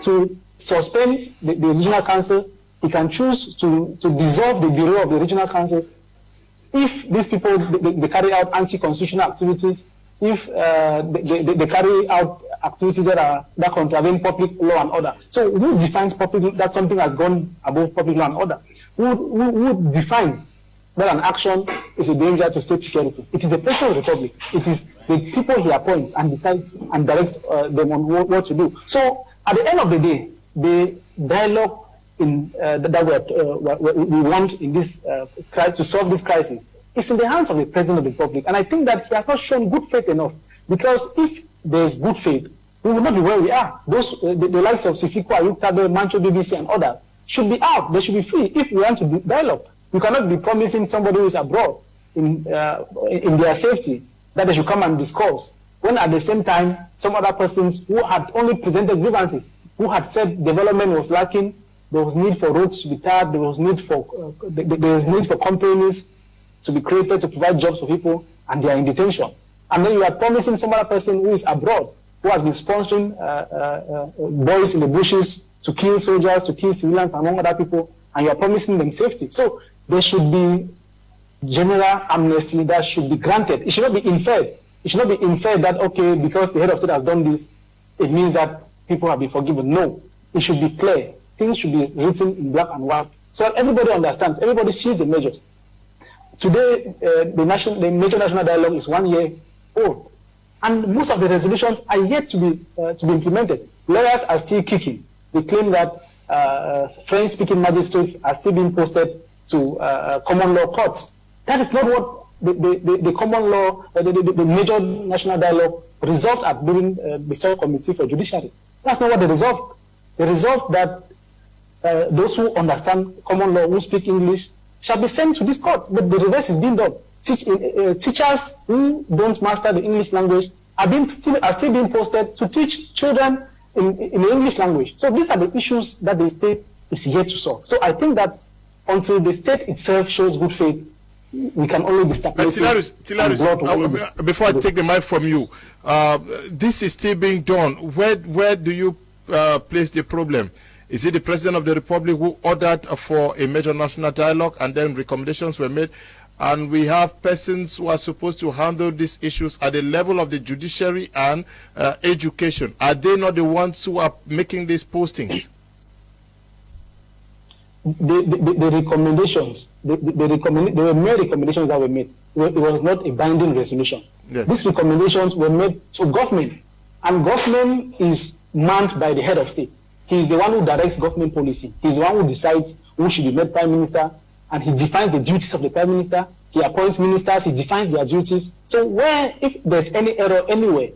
to suspend the regional council. He can choose to dissolve the bureau of the regional councils if these people they carry out anti-constitutional activities, if they carry out activities that contravene public law and order. So who defines that something has gone above public law and order? Who defines that an action is a danger to state security? It is the President of the Republic. It is the people he appoints and decides and directs them on what to do. So at the end of the day, the dialogue that we want in this to solve this crisis is in the hands of the President of the Republic. And I think that he has not shown good faith enough, because if there is good faith, we will not be where we are. Those the likes of Sisiko, Ayuktabe, Mancho, BBC and others should be out. They should be free if we want to dialogue. You cannot be promising somebody who is abroad in their safety that they should come and discuss, when at the same time some other persons who had only presented grievances, who had said development was lacking, there was need for roads to be tarred, there was need for companies to be created to provide jobs for people, and they are in detention. And then you are promising some other person who is abroad, who has been sponsoring boys in the bushes to kill soldiers, to kill civilians, among other people, and you are promising them safety. So there should be general amnesty that should be granted. It should not be inferred. It should not be inferred that, okay, because the head of state has done this, it means that people have been forgiven. No, it should be clear. Things should be written in black and white so that everybody understands, everybody sees the measures. Today, the major national dialogue is 1 year old, and most of the resolutions are yet to be implemented. Lawyers are still kicking. They claim that French-speaking magistrates are still being posted to common law courts. That is not what the common law, the major national dialogue resolved at during the subcommittee for judiciary. That's not what they resolved. They resolved that those who understand common law, who speak English, shall be sent to this court. But the reverse is being done. Teachers who don't master the English language are still being posted to teach children in the English language. So these are the issues that the state is yet to solve. So I think that until the state itself shows good faith, we can only be stagnating. Tilarus, before I take the mic from you, this is still being done. Where do you place the problem? Is it the President of the Republic who ordered for a major national dialogue and then recommendations were made? And we have persons who are supposed to handle these issues at the level of the judiciary and education. Are they not the ones who are making these postings? The recommendations, there were many recommendations that were made. It was not a binding resolution. Yes. These recommendations were made to government, and government is manned by the head of state. He is the one who directs government policy. He is the one who decides who should be made prime minister, and he defines the duties of the prime minister. He appoints ministers, he defines their duties. So if there's any error anywhere,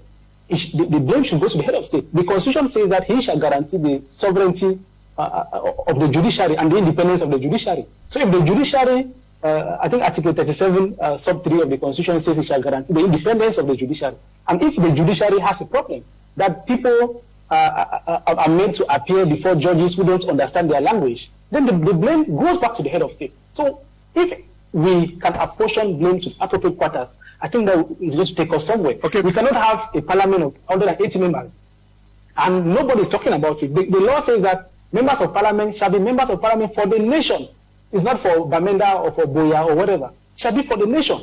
the blame should go to the head of state. The constitution says that he shall guarantee the sovereignty of the judiciary and the independence of the judiciary. So if the judiciary, I think Article 37, sub 3 of the constitution says it shall guarantee the independence of the judiciary. And if the judiciary has a problem, that people are made to appear before judges who don't understand their language, then the blame goes back to the head of state. So if we can apportion blame to appropriate quarters, I think that is going to take us somewhere. Okay. We cannot have a parliament of 180 members and nobody is talking about it. The law says that members of parliament shall be members of parliament for the nation. It's not for Bamenda or for Boya or whatever. It shall be for the nation.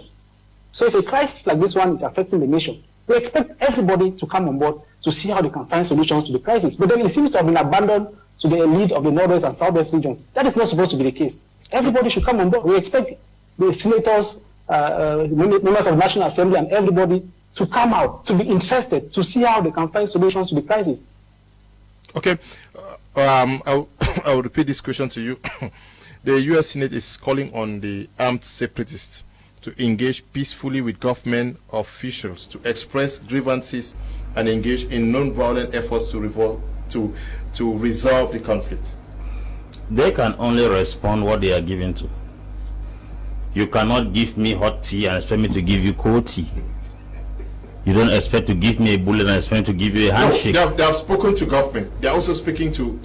So if a crisis like this one is affecting the nation, we expect everybody to come on board to see how they can find solutions to the crisis. But then it seems to have been abandoned to the elite of the Northwest and Southwest regions. That is not supposed to be the case. Everybody should come on board. We expect the senators, members of the National Assembly and everybody to come out, to be interested, to see how they can find solutions to the crisis. Okay. I'll repeat this question to you. The U.S. Senate is calling on the armed separatists to engage peacefully with government officials, to express grievances and engage in non-violent efforts to resolve the conflict. They can only respond what they are given to. You cannot give me hot tea and expect me to give you cold tea. You don't expect to give me a bullet and expect me to give you a handshake. No, they have spoken to government. They are also speaking to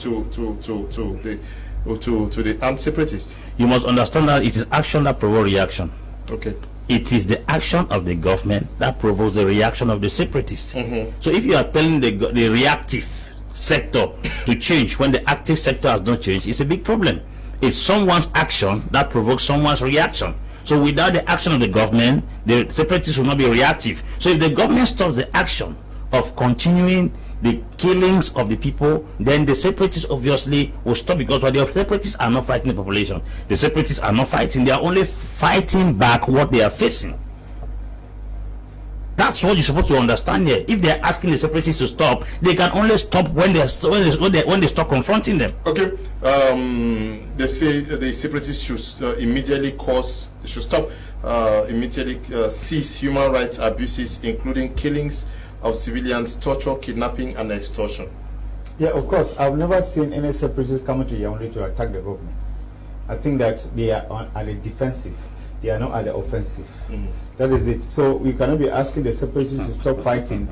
the armed separatists. You must understand that it is action that provokes reaction. Okay. It is the action of the government that provokes the reaction of the separatists. So if you are telling the reactive sector to change when the active sector has not changed, it's a big problem. It's someone's action that provokes someone's reaction. So without the action of the government, the separatists will not be reactive. So if the government stops the action of continuing the killings of the people, then the separatists obviously will stop, because the separatists are not fighting the population. The separatists are not fighting, they are only fighting back what they are facing. That's what you're supposed to understand here. If they're asking the separatists to stop, they can only stop when they stop confronting them. Okay. They say the separatists should immediately cease human rights abuses, including killings of civilians, torture, kidnapping, and extortion. Yeah, of course. I've never seen any separatists coming to Yaoundé to attack the government. I think that they are at the defensive. They are not at the offensive. That is it. So we cannot be asking the separatists to stop fighting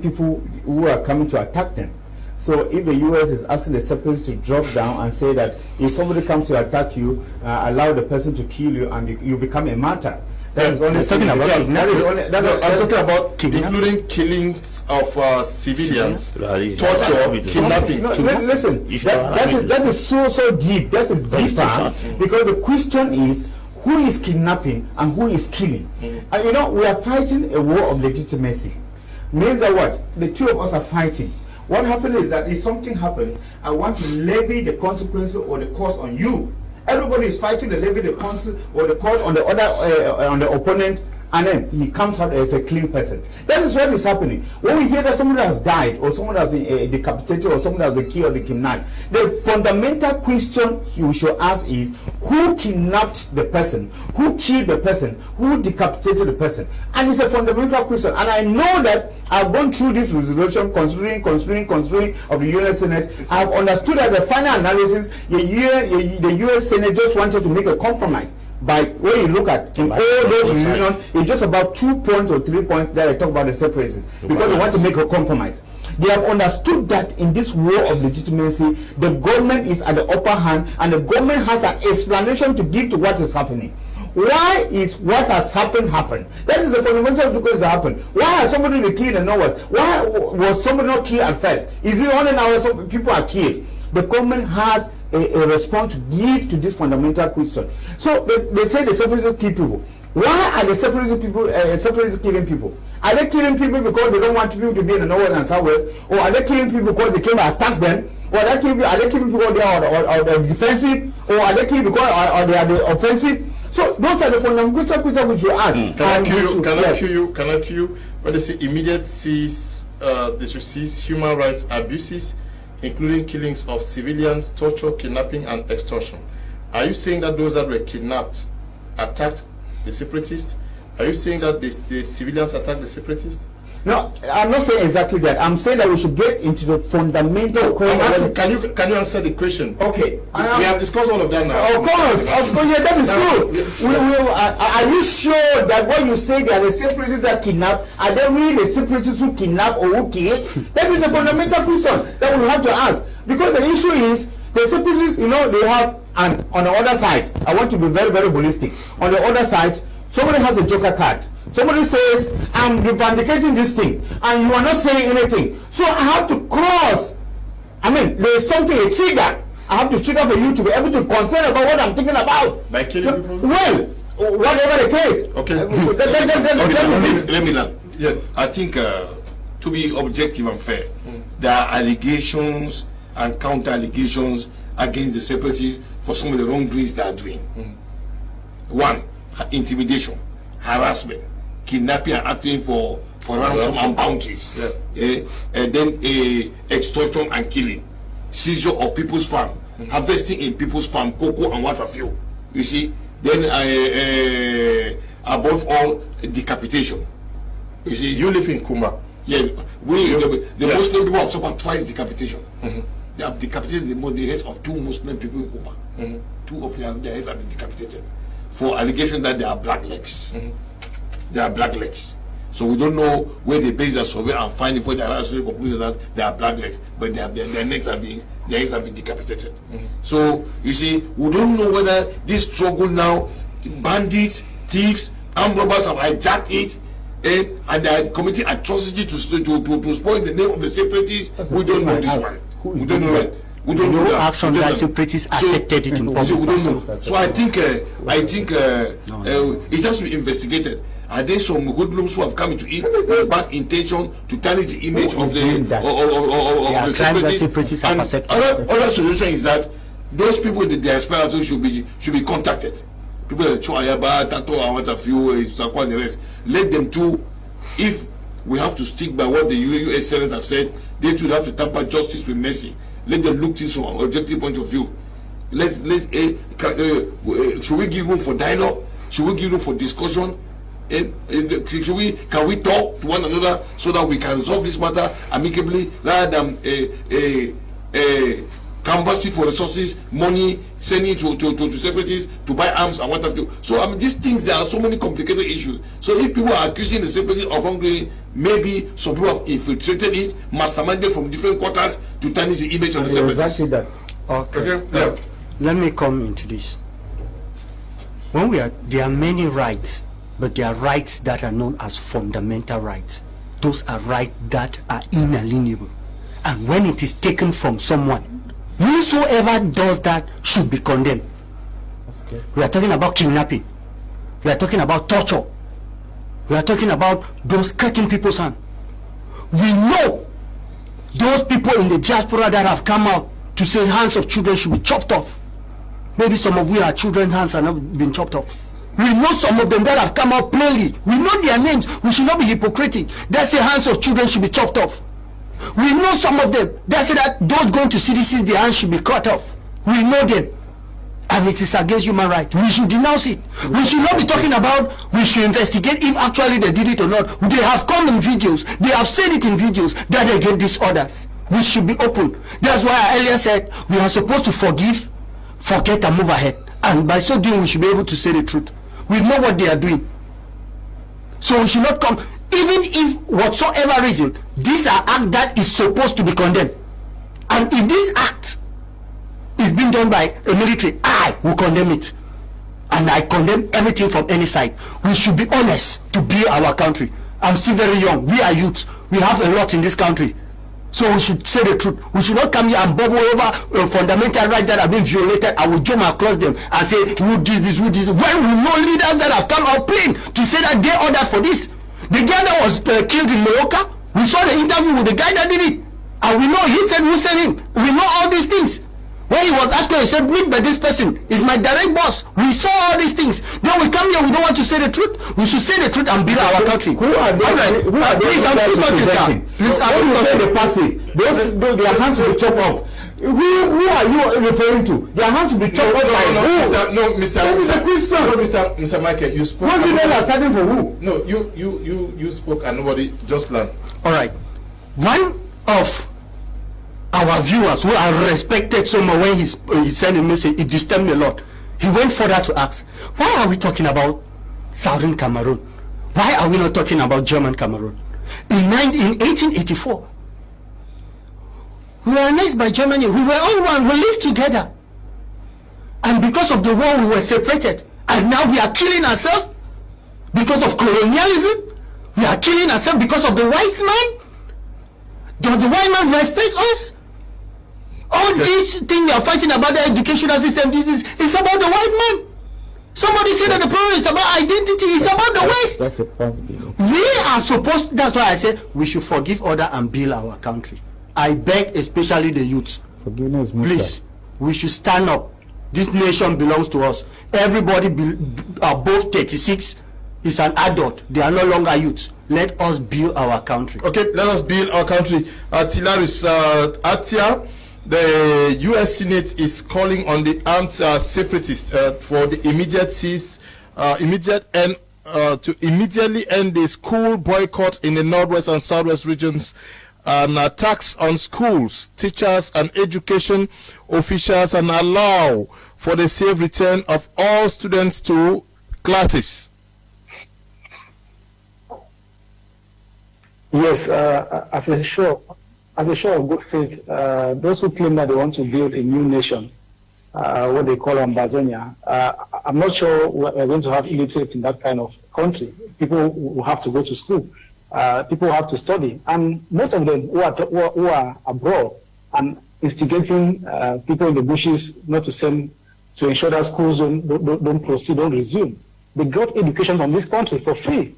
people who are coming to attack them. So if the U.S. is asking the separatists to drop down and say that if somebody comes to attack you, allow the person to kill you and you become a martyr. That is only talking about I'm talking about kidnapping. Including killings of civilians, torture, kidnapping. No, listen, that is so deep. That is deeper, because the question is, who is kidnapping and who is killing? And you know, we are fighting a war of legitimacy. Means that what? The two of us are fighting. What happens is that if something happens, I want to levy the consequences or the cost on you. Everybody is fighting to levy the consequence or the cost on the other on the opponent, and then he comes out as a clean person. That is what is happening. When we hear that somebody has died, or someone has been decapitated, or someone has been killed or kidnapped, the fundamental question you should ask is, who kidnapped the person? Who killed the person? Who decapitated the person? And it's a fundamental question. And I know that I've gone through this resolution, considering of the UN Senate. I've understood that the final analysis, the US Senate just wanted to make a compromise. By when you look at in all those resolutions, it's just about 2 points or 3 points that I talk about the separatists, because they want to make a compromise. They have understood that in this war of legitimacy, the government is at the upper hand, and the government has an explanation to give to what is happening. Why is what has happened? That is the fundamental reason that happened. Why has somebody been killed in the North? Why was somebody not killed at first? Is it only now some people are killed? the government has a response to give to this fundamental question. So they say the separatists kill people. Why are the separatist killing people? Are they killing people because they don't want people to be in the north and southwest, or are they killing people because they came and attacked them, or are they killing people because they are defensive, or are they killing because they are the offensive? So those are the fundamental questions which you ask. Can I cue you? When they say immediate cease, they should cease human rights abuses, including killings of civilians, torture, kidnapping, and extortion. Are you saying that those that were kidnapped attacked the separatists? Are you saying that the civilians attacked the separatists? No, I'm not saying exactly that. I'm saying that we should get into the fundamental question. Can you answer the question? Okay. We have discussed all of that now. Of course, yeah, that is true. Are you sure that when you say that the separatists that kidnap, are they really the separatists who kidnap or who kill? That is a fundamental question that we have to ask. Because the issue is, the separatists, they have, and on the other side, I want to be very, very holistic. On the other side, somebody has a joker card. Somebody says, I'm revendicating this thing, and you are not saying anything. So I have to cross. There's something, a trigger. I have to trigger for you to be able to concern about what I'm thinking about. By killing people? Well, whatever the case. Okay. Let me learn. Yes. I think, to be objective and fair, there are allegations and counter-allegations against the separatists for some of the wrongdoings they are doing. One, intimidation, harassment, kidnapping and acting for ransom and bounties, and then extortion and killing, seizure of people's farm, harvesting in people's farm, cocoa and what have you. You see, then above all, decapitation. You see, you live in Kmer. Yeah, the Muslim people have suffered twice decapitation. They have decapitated the heads of 2 Muslim people in Kmer. 2 of their heads have been decapitated for allegation that they are black legs. They are black legs. So we don't know where they base their survey and find it for their actually conclusion that they are black legs, but their necks have been decapitated. So you see, we don't know whether this struggle now, bandits, thieves, armed robbers have hijacked it, and they are committing atrocity to spoil the name of the separatists. We don't know this one. We don't know it. We don't know action that separatists accepted it in public. We don't know. So I think it has to be investigated. Are there some hoodlums who have come into it with bad intention to tarnish the image of the separatists? And other solution is that those people in the diaspora should be contacted. People like Choayaba, Tato, and what a few, Sakwa, and the rest. Let them too. If we have to stick by what the U.S. Senate have said, they should have to tamper justice with mercy. Let them look things from an objective point of view. Should we give room for dialogue? Should we give room for discussion? Can we talk to one another so that we can resolve this matter amicably rather than canvassing for resources, money, sending to separatists to buy arms and what have you. So these things, there are so many complicated issues. So if people are accusing the separatists of wrongdoing, maybe some people have infiltrated it, masterminded from different quarters to tarnish the image of the separatists. Exactly that. Okay. Let me come into this. There are many rights, but there are rights that are known as fundamental rights. Those are rights that are inalienable. And when it is taken from someone, whosoever does that should be condemned. We are talking about kidnapping. We are talking about torture. We are talking about those cutting people's hands. We know those people in the diaspora that have come out to say hands of children should be chopped off. Maybe some of our children's hands have not been chopped off. We know some of them that have come out plainly. We know their names. We should not be hypocritic. They say hands of children should be chopped off. We know some of them that say that those going to CDCs, their hands should be cut off. We know them. And it is against human rights. We should denounce it. We should not be talking about we should investigate if actually they did it or not. They have come in videos. They have said it in videos that they gave these orders. We should be open. That's why I earlier said we are supposed to forgive, forget and move ahead. And by so doing, we should be able to say the truth. We know what they are doing. So we should not come, even if whatsoever reason, these are acts that is supposed to be condemned. And if this act is being done by a military, I will condemn it. And I condemn everything from any side. We should be honest to build our country. I'm still very young. We are youth. We have a lot in this country. So we should say the truth. We should not come here and bubble over fundamental rights that have been violated. I will jump across them and say, who did this, who did this? When we know leaders that have come out plain to say that they ordered for this. The guy that was killed in Morocco, we saw the interview with the guy that did it. And we know he said who sent him. We know all these things. When he was asked, he said, meet by this person is my direct boss. We saw all these things. Then we come here, we don't want to say the truth. We should say the truth and build our country. Who are they? Please, I'm representing. Please, I'm the passive. Those their hands will be chopped off. Who are you referring to? Their hands will be chopped off by who? Mr. Michael, you spoke. What did they are standing for who? No, you spoke and nobody just learned. All right. One of our viewers who are respected so much, when he sent a message, it disturbed me a lot. He went further to ask, why are we talking about Southern Cameroon? Why are we not talking about German Cameroon? In 1884, we were annexed by Germany. We were all one. We lived together. And because of the war, we were separated. And now we are killing ourselves because of colonialism. We are killing ourselves because of the white man. Does the white man respect us? All this thing you are fighting about the educational system, it's about the white man. Somebody said that the problem is about identity, it's about the West. That's a positive. We are supposed, that's why I said we should forgive others and build our country. I beg especially the youth. Forgiveness, please, we should stand up. This nation belongs to us. Everybody above 36 is an adult. They are no longer youth. Let us build our country. Okay, let us build our country. Tilaris Atia, the U.S. Senate is calling on the armed separatists for the to immediately end the school boycott in the northwest and southwest regions, and attacks on schools, teachers, and education officials, and allow for the safe return of all students to classes. Yes, as a show of good faith, those who claim that they want to build a new nation, what they call Ambazonia, I'm not sure we're going to have illiterates in that kind of country. People will have to go to school. People have to study. And most of them who are abroad and instigating people in the bushes not to send, to ensure that schools don't proceed, don't resume. They got education from this country for free.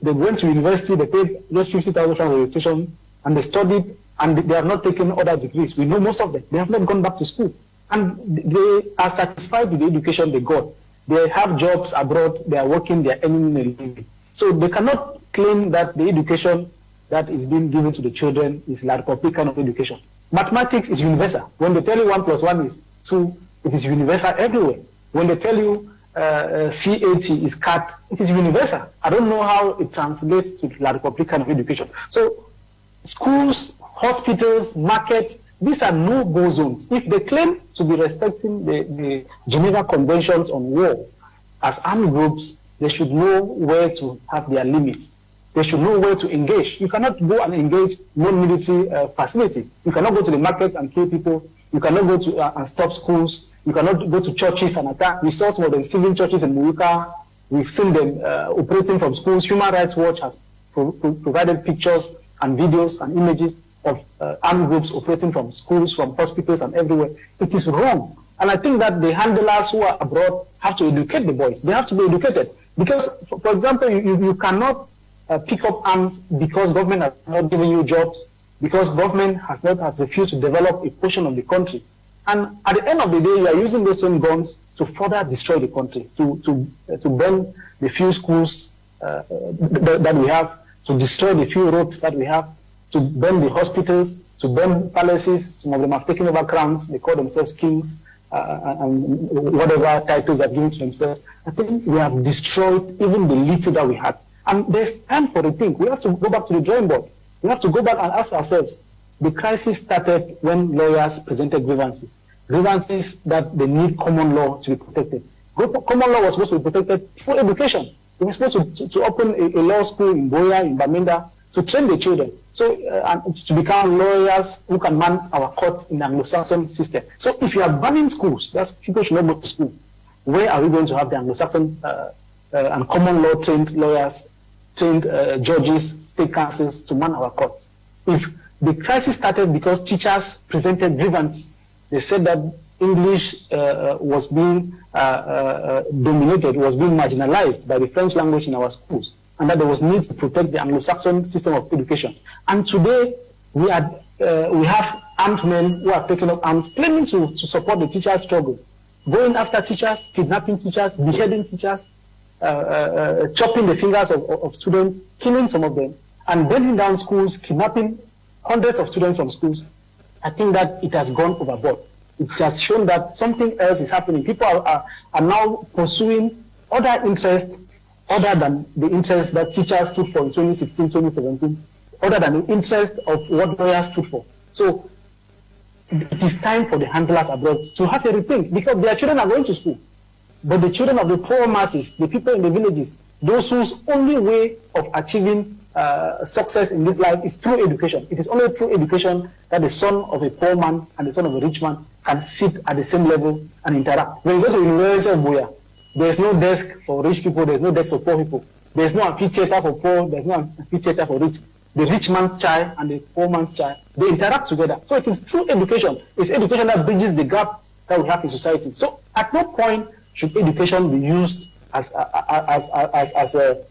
They went to university, they paid just 50,000 for registration, and they studied, and they have not taken other degrees. We know most of them. They have not gone back to school. And they are satisfied with the education they got. They have jobs abroad, they are working, they are earning a living. So they cannot claim that the education that is being given to the children is like a kind of education. Mathematics is universal. When they tell you 1 + 1 is 2, it is universal everywhere. When they tell you CAT is cat, it is universal. I don't know how it translates to la Republican of education. So schools, hospitals, markets, these are no-go zones. If they claim to be respecting the Geneva Conventions on War as armed groups, they should know where to have their limits. They should know where to engage. You cannot go and engage non-military facilities. You cannot go to the market and kill people. You cannot go to and stop schools. You cannot go to churches and attack. We saw some of the civil churches in Muyuka. We've seen them operating from schools. Human Rights Watch has provided pictures and videos and images of armed groups operating from schools, from hospitals, and everywhere. It is wrong. And I think that the handlers who are abroad have to educate the boys. They have to be educated. Because, for example, you cannot pick up arms because government has not given you jobs, because government has refused to develop a portion of the country. And at the end of the day, you are using those same guns to further destroy the country, to burn the few schools that we have, to destroy the few roads that we have, to burn the hospitals, to burn palaces. Some of them have taken over crowns. They call themselves kings and whatever titles they've given to themselves. I think we have destroyed even the little that we had. And there's time for the thing. We have to go back to the drawing board. We have to go back and ask ourselves, the crisis started when lawyers presented grievances that they need common law to be protected. Common law was supposed to be protected for education. We were supposed to open a law school in Boya, in Bamenda, to train the children, so and to become lawyers who can man our courts in the Anglo-Saxon system. So if you are banning schools, that's people should not go to school. Where are we going to have the Anglo-Saxon and common law trained lawyers, trained judges, state councils to man our courts? If The crisis started because teachers presented grievances. They said that English was being dominated, was being marginalized by the French language in our schools, and that there was need to protect the Anglo-Saxon system of education. And today, we have armed men who are taking up arms, claiming to support the teachers' struggle, going after teachers, kidnapping teachers, beheading teachers, chopping the fingers of students, killing some of them, and burning down schools, kidnapping hundreds of students from schools. I think that it has gone overboard. It has shown that something else is happening. People are now pursuing other interests other than the interests that teachers stood for in 2016, 2017, other than the interest of what lawyers stood for. So it is time for the handlers abroad to have a rethink, because their children are going to school. But the children of the poor masses, the people in the villages, those whose only way of achieving success in this life is through education. It is only through education that the son of a poor man and the son of a rich man can sit at the same level and interact. When you go to the University of Buea, there is no desk for rich people, there is no desk for poor people. There is no amphitheater for poor, there is no amphitheater for rich. The rich man's child and the poor man's child, they interact together. So it is through education. It's education that bridges the gap that we have in society. So at no point should education be used as a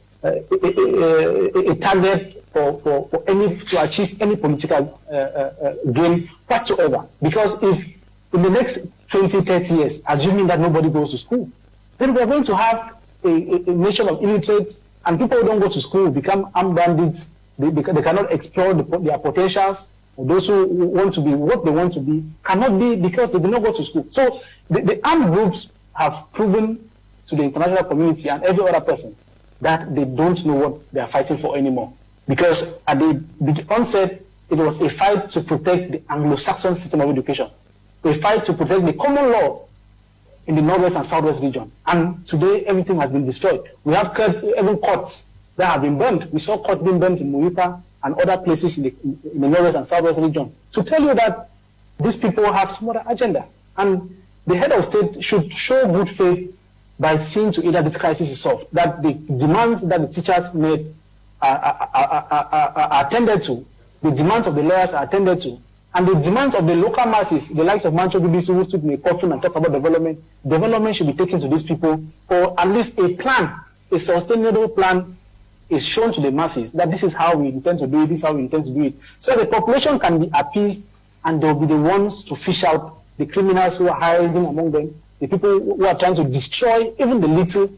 target for any to achieve any political gain whatsoever. Because if in the next 20, 30 years, assuming that nobody goes to school, then we are going to have a nation of illiterates, and people who don't go to school become armed bandits. They cannot explore their potentials. Those who want to be what they want to be cannot be, because they do not go to school. So the armed groups have proven to the international community and every other person that they don't know what they are fighting for anymore. Because at the onset, it was a fight to protect the Anglo-Saxon system of education, a fight to protect the common law in the northwest and southwest regions. And today, everything has been destroyed. We have even courts that have been burned. We saw courts being burned in Muipa and other places in the northwest and southwest region, to tell you that these people have some other agenda. And the head of state should show good faith by seeing to it that this crisis is solved, that the demands that the teachers made are attended to, the demands of the lawyers are attended to, and the demands of the local masses, the likes of Mancho BBC, who stood in a courtroom and talk about development should be taken to these people, or at least a plan, a sustainable plan is shown to the masses that this is how we intend to do it, this is how we intend to do it. So the population can be appeased, and they'll be the ones to fish out the criminals who are hiding among them, the people who are trying to destroy even the little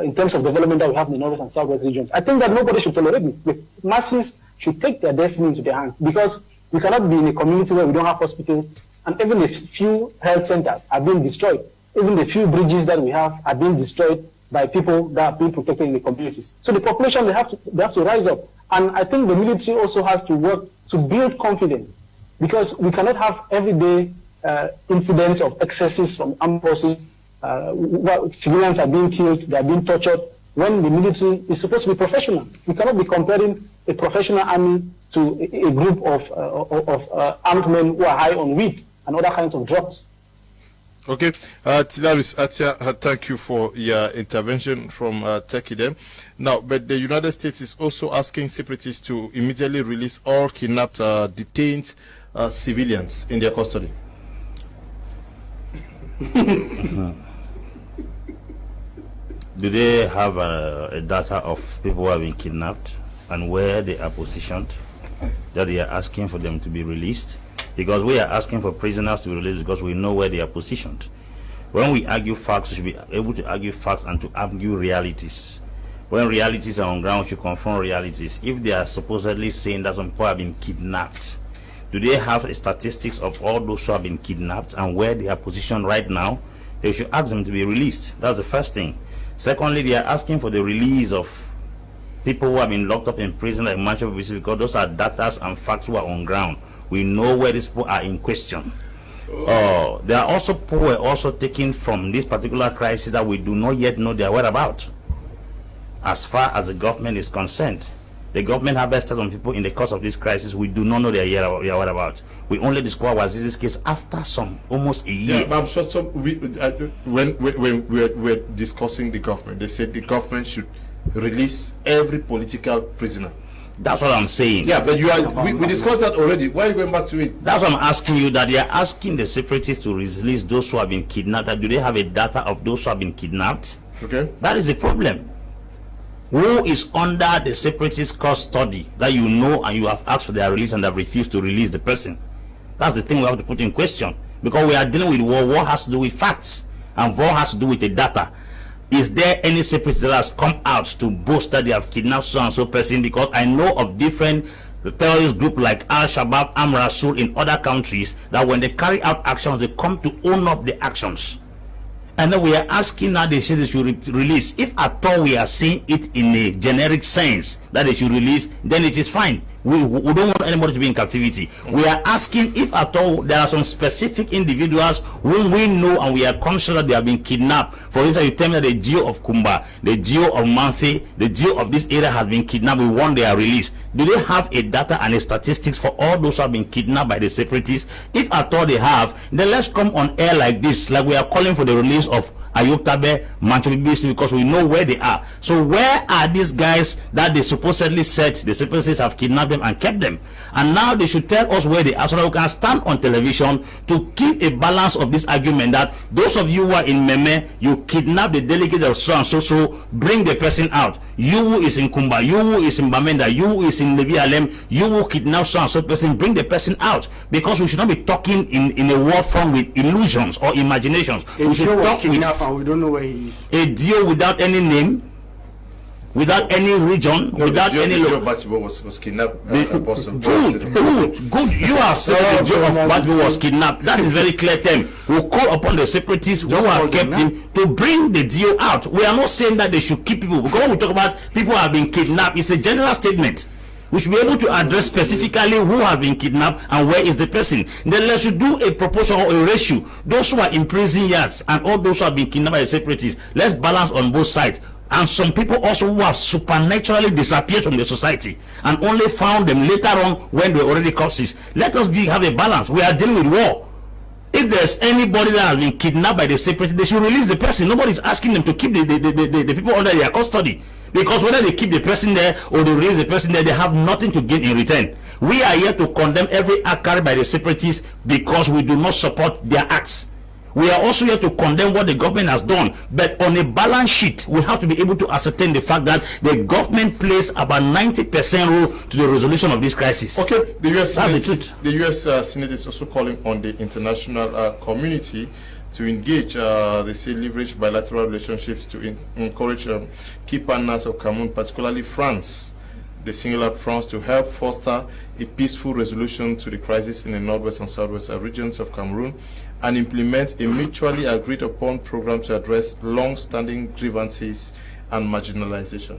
in terms of development that we have in the northwest and southwest regions. I think that nobody should tolerate this. The masses should take their destiny into their hands, because we cannot be in a community where we don't have hospitals, and even a few health centers are being destroyed. Even the few bridges that we have are being destroyed by people that are being protected in the communities. So the population, they have to rise up. And I think the military also has to work to build confidence, because we cannot have everyday incidents of excesses from armed forces. Civilians are being killed, they are being tortured, when the military is supposed to be professional. We cannot be comparing a professional army to a group of armed men who are high on weed and other kinds of drugs. Okay, Tilaris Atia, thank you for your intervention from Tekidem. Now, but the United States is also asking separatists to immediately release all kidnapped, detained civilians in their custody. Do they have a data of people who have been kidnapped and where they are positioned, that they are asking for them to be released? Because we are asking for prisoners to be released because we know where they are positioned. When we argue facts, we should be able to argue facts and to argue realities. When realities are on ground, we should confront realities. If they are supposedly saying that some people have been kidnapped, do they have statistics of all those who have been kidnapped and where they are positioned right now? They should ask them to be released. That's the first thing. Secondly, they are asking for the release of people who have been locked up in prison like Manchester BBC, because those are data and facts who are on ground. We know where these people are in question. There are also people who are also taken from this particular crisis that we do not yet know their whereabouts. As far as the government is concerned, the government harvested some people in the course of this crisis. We do not know their whereabouts. We only discover Waziri's case after almost a year. Yeah, but I'm sure when we're discussing the government, they said the government should release every political prisoner. That's what I'm saying. Yeah, but we discussed that already. Why are you going back to it? That's what I'm asking you, that they are asking the separatists to release those who have been kidnapped. Do they have a data of those who have been kidnapped? Okay. That is the problem. Who is under the separatist custody that you know and you have asked for their release and have refused to release the person? That's the thing we have to put in question. Because we are dealing with war. War has to do with facts. And war has to do with the data. Is there any separatist that has come out to boast that they have kidnapped so and so person? Because I know of different terrorist groups like Al-Shabaab, Rasul in other countries, that when they carry out actions, they come to own up the actions. And then we are asking now, they say they should release. If at all we are seeing it in a generic sense that they should release, then it is fine. We don't want anybody to be in captivity. We are asking if at all there are some specific individuals whom we know and we are conscious that they have been kidnapped. For instance, you tell me that the Geo of Kumba, the Geo of Manfe, the Geo of this area has been kidnapped. We want their release. Do they have a data and a statistics for all those who have been kidnapped by the separatists? If at all they have, then let's come on air like this, like we are calling for the release of Ayub Tabe, Manchobibisi, because we know where they are. So where are these guys that they supposedly said the separatists have kidnapped them and kept them? And now they should tell us where they are so that we can stand on television to keep a balance of this argument that those of you who are in Meme, you kidnap the delegate of so and so, so bring the person out. You who is in Kumba, you who is in Bamenda, you who is in Levi Alem, you who kidnap so and so person, bring the person out. Because we should not be talking in a war front with illusions or imaginations. We should talk with and we don't know where he is. a deal without any name, without any region, without any was kidnapped. Good. You are saying the Joe of Batibo was kidnapped. That is very clear term. We'll call upon the separatists who have kept him to bring the deal out. We are not saying that they should keep people, because when we talk about people who have been kidnapped, it's a general statement. We should be able to address specifically who has been kidnapped and where is the person. Then let's do a proportion or a ratio. Those who are in prison yards and all those who have been kidnapped by the separatists, let's balance on both sides. And some people also who have supernaturally disappeared from the society and only found them later on when they were already corpses. Let us have a balance. We are dealing with war. If there's anybody that has been kidnapped by the separatists, they should release the person. Nobody is asking them to keep the people under their custody. Because whether they keep the person there or they release the person there, they have nothing to gain in return. We are here to condemn every act carried by the separatists because we do not support their acts. We are also here to condemn what the government has done. But on a balance sheet, we have to be able to ascertain the fact that the government plays about 90% role to the resolution of this crisis. Okay, the U.S. That's Senate, the truth. The U.S. Senate is also calling on the international community to engage, they say, leverage bilateral relationships to encourage key partners of Cameroon, particularly France. They single out France to help foster a peaceful resolution to the crisis in the northwest and southwest regions of Cameroon and implement a mutually agreed upon program to address long-standing grievances and marginalization.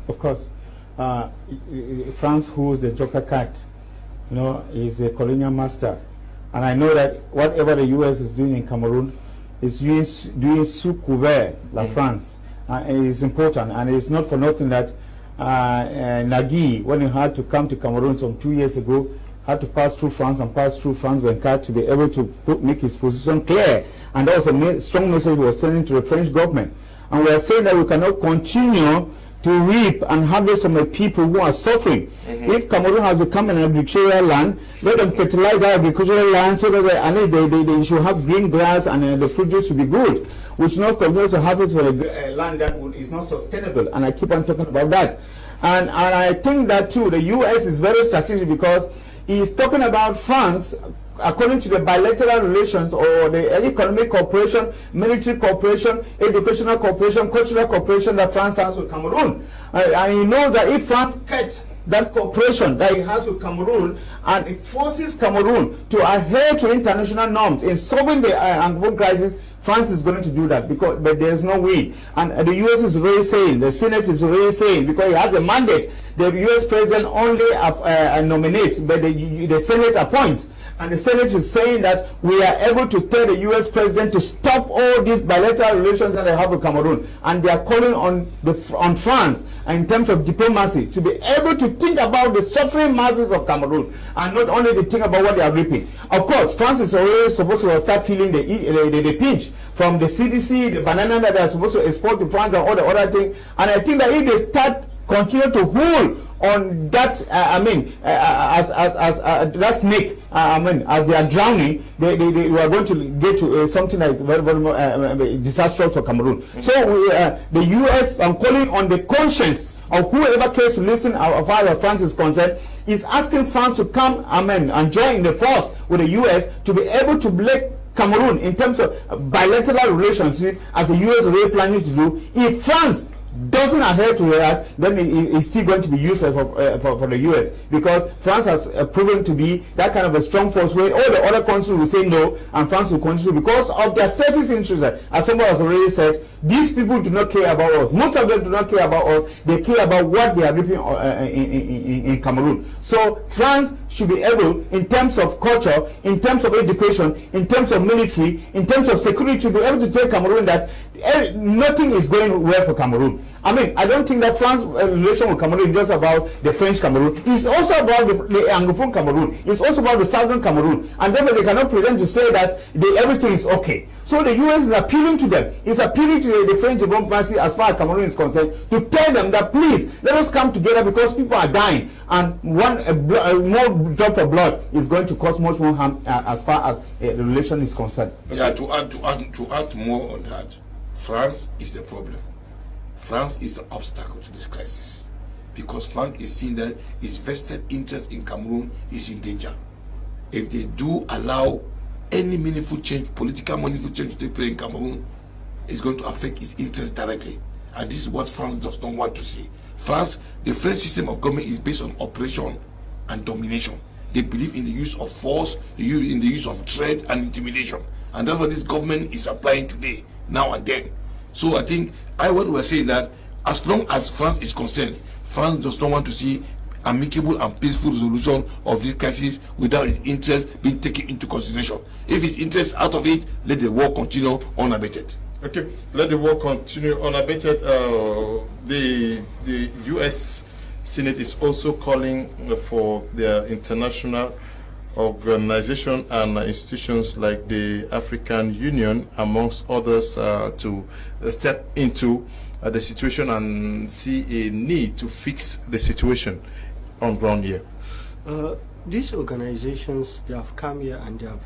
Of course, France, who is the Joker card, is a colonial master. And I know that whatever the U.S. is doing in Cameroon is doing sous couvert la France. And it is important. And it's not for nothing that Nagui, when he had to come to Cameroon some 2 years ago, had to pass through France and pass through France Venkat to be able to make his position clear. And that was a strong message he was sending to the French government. And we are saying that we cannot continue to reap and harvest from the people who are suffering. If Cameroon has become an agricultural land, let them fertilize that agricultural land so that they should have green grass and the produce should be good. We should not continue to harvest for a land that is not sustainable. And I keep on talking about that. And I think that too, the U.S. is very strategic because he is talking about France according to the bilateral relations or the economic cooperation, military cooperation, educational cooperation, cultural cooperation that France has with Cameroon. And he knows that if France cuts that cooperation that it has with Cameroon and it forces Cameroon to adhere to international norms in solving the Anglophone crisis, France is going to do that but there's no way. And the U.S. is already saying, the Senate is already saying, because it has a mandate, the U.S. president only nominates, but the Senate appoints. And the Senate is saying that we are able to tell the U.S. president to stop all these bilateral relations that they have with Cameroon. And they are calling on France, in terms of diplomacy, to be able to think about the suffering masses of Cameroon and not only to think about what they are reaping. Of course, France is already supposed to start feeling the pinch from the CDC, the banana that they are supposed to export to France and all the other things. And I think that if they continue to hold on that, as that snake, as they are drowning, they are going to get to something that is very, very disastrous for Cameroon. So the U.S. calling on the conscience of whoever cares to listen as far as France is concerned, is asking France to come, and join in the force with the U.S. to be able to break Cameroon in terms of bilateral relationship, as the U.S. is really planning to do. If France doesn't adhere to that, then it's still going to be useless for the U.S. because France has proven to be that kind of a strong force where all the other countries will say no and France will continue because of their selfish interests. As someone has already said, these people do not care about us. Most of them do not care about us. They care about what they are reaping in Cameroon. So France should be able, in terms of culture, in terms of education, in terms of military, in terms of security, to be able to tell Cameroon that nothing is going well for Cameroon. I don't think that France's relation with Cameroon is just about the French Cameroon. It's also about the Anglophone Cameroon. It's also about the Southern Cameroon. And therefore they cannot pretend to say that everything is okay. So the U.S. is appealing to them. It's appealing to the French diplomacy as far as Cameroon is concerned to tell them that please, let us come together because people are dying. And one more drop of blood is going to cause much more harm as far as the relation is concerned. Yeah, to add more on that, France is the problem. France is the obstacle to this crisis because France is seeing that its vested interest in Cameroon is in danger. If they do allow any meaningful change, political meaningful change to take place in Cameroon, it's going to affect its interest directly. And this is what France does not want to see. France, the French system of government is based on operation and domination. They believe in the use of force, in the use of threat and intimidation. And that's what this government is applying today, now and then. So I think what we're saying that as long as France is concerned, France does not want to see amicable and peaceful resolution of this crisis without its interest being taken into consideration. If its interest out of it, let the war continue unabated. Okay, let the war continue unabated. The U.S. Senate is also calling for their international organization and institutions like the African Union, amongst others, to step into the situation and see a need to fix the situation on ground here. These organizations, they have come here and they have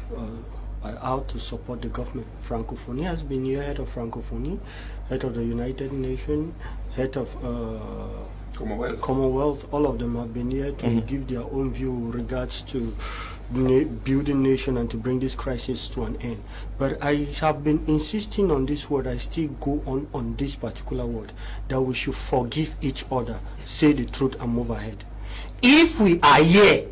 are out to support the government. Francophonie has been here, head of Francophonie, head of the United Nations, head of Commonwealth. All of them have been here to give their own view regards to building nation and to bring this crisis to an end. But I have been insisting on this word. I still go on this particular word, that we should forgive each other, say the truth and move ahead. If we are here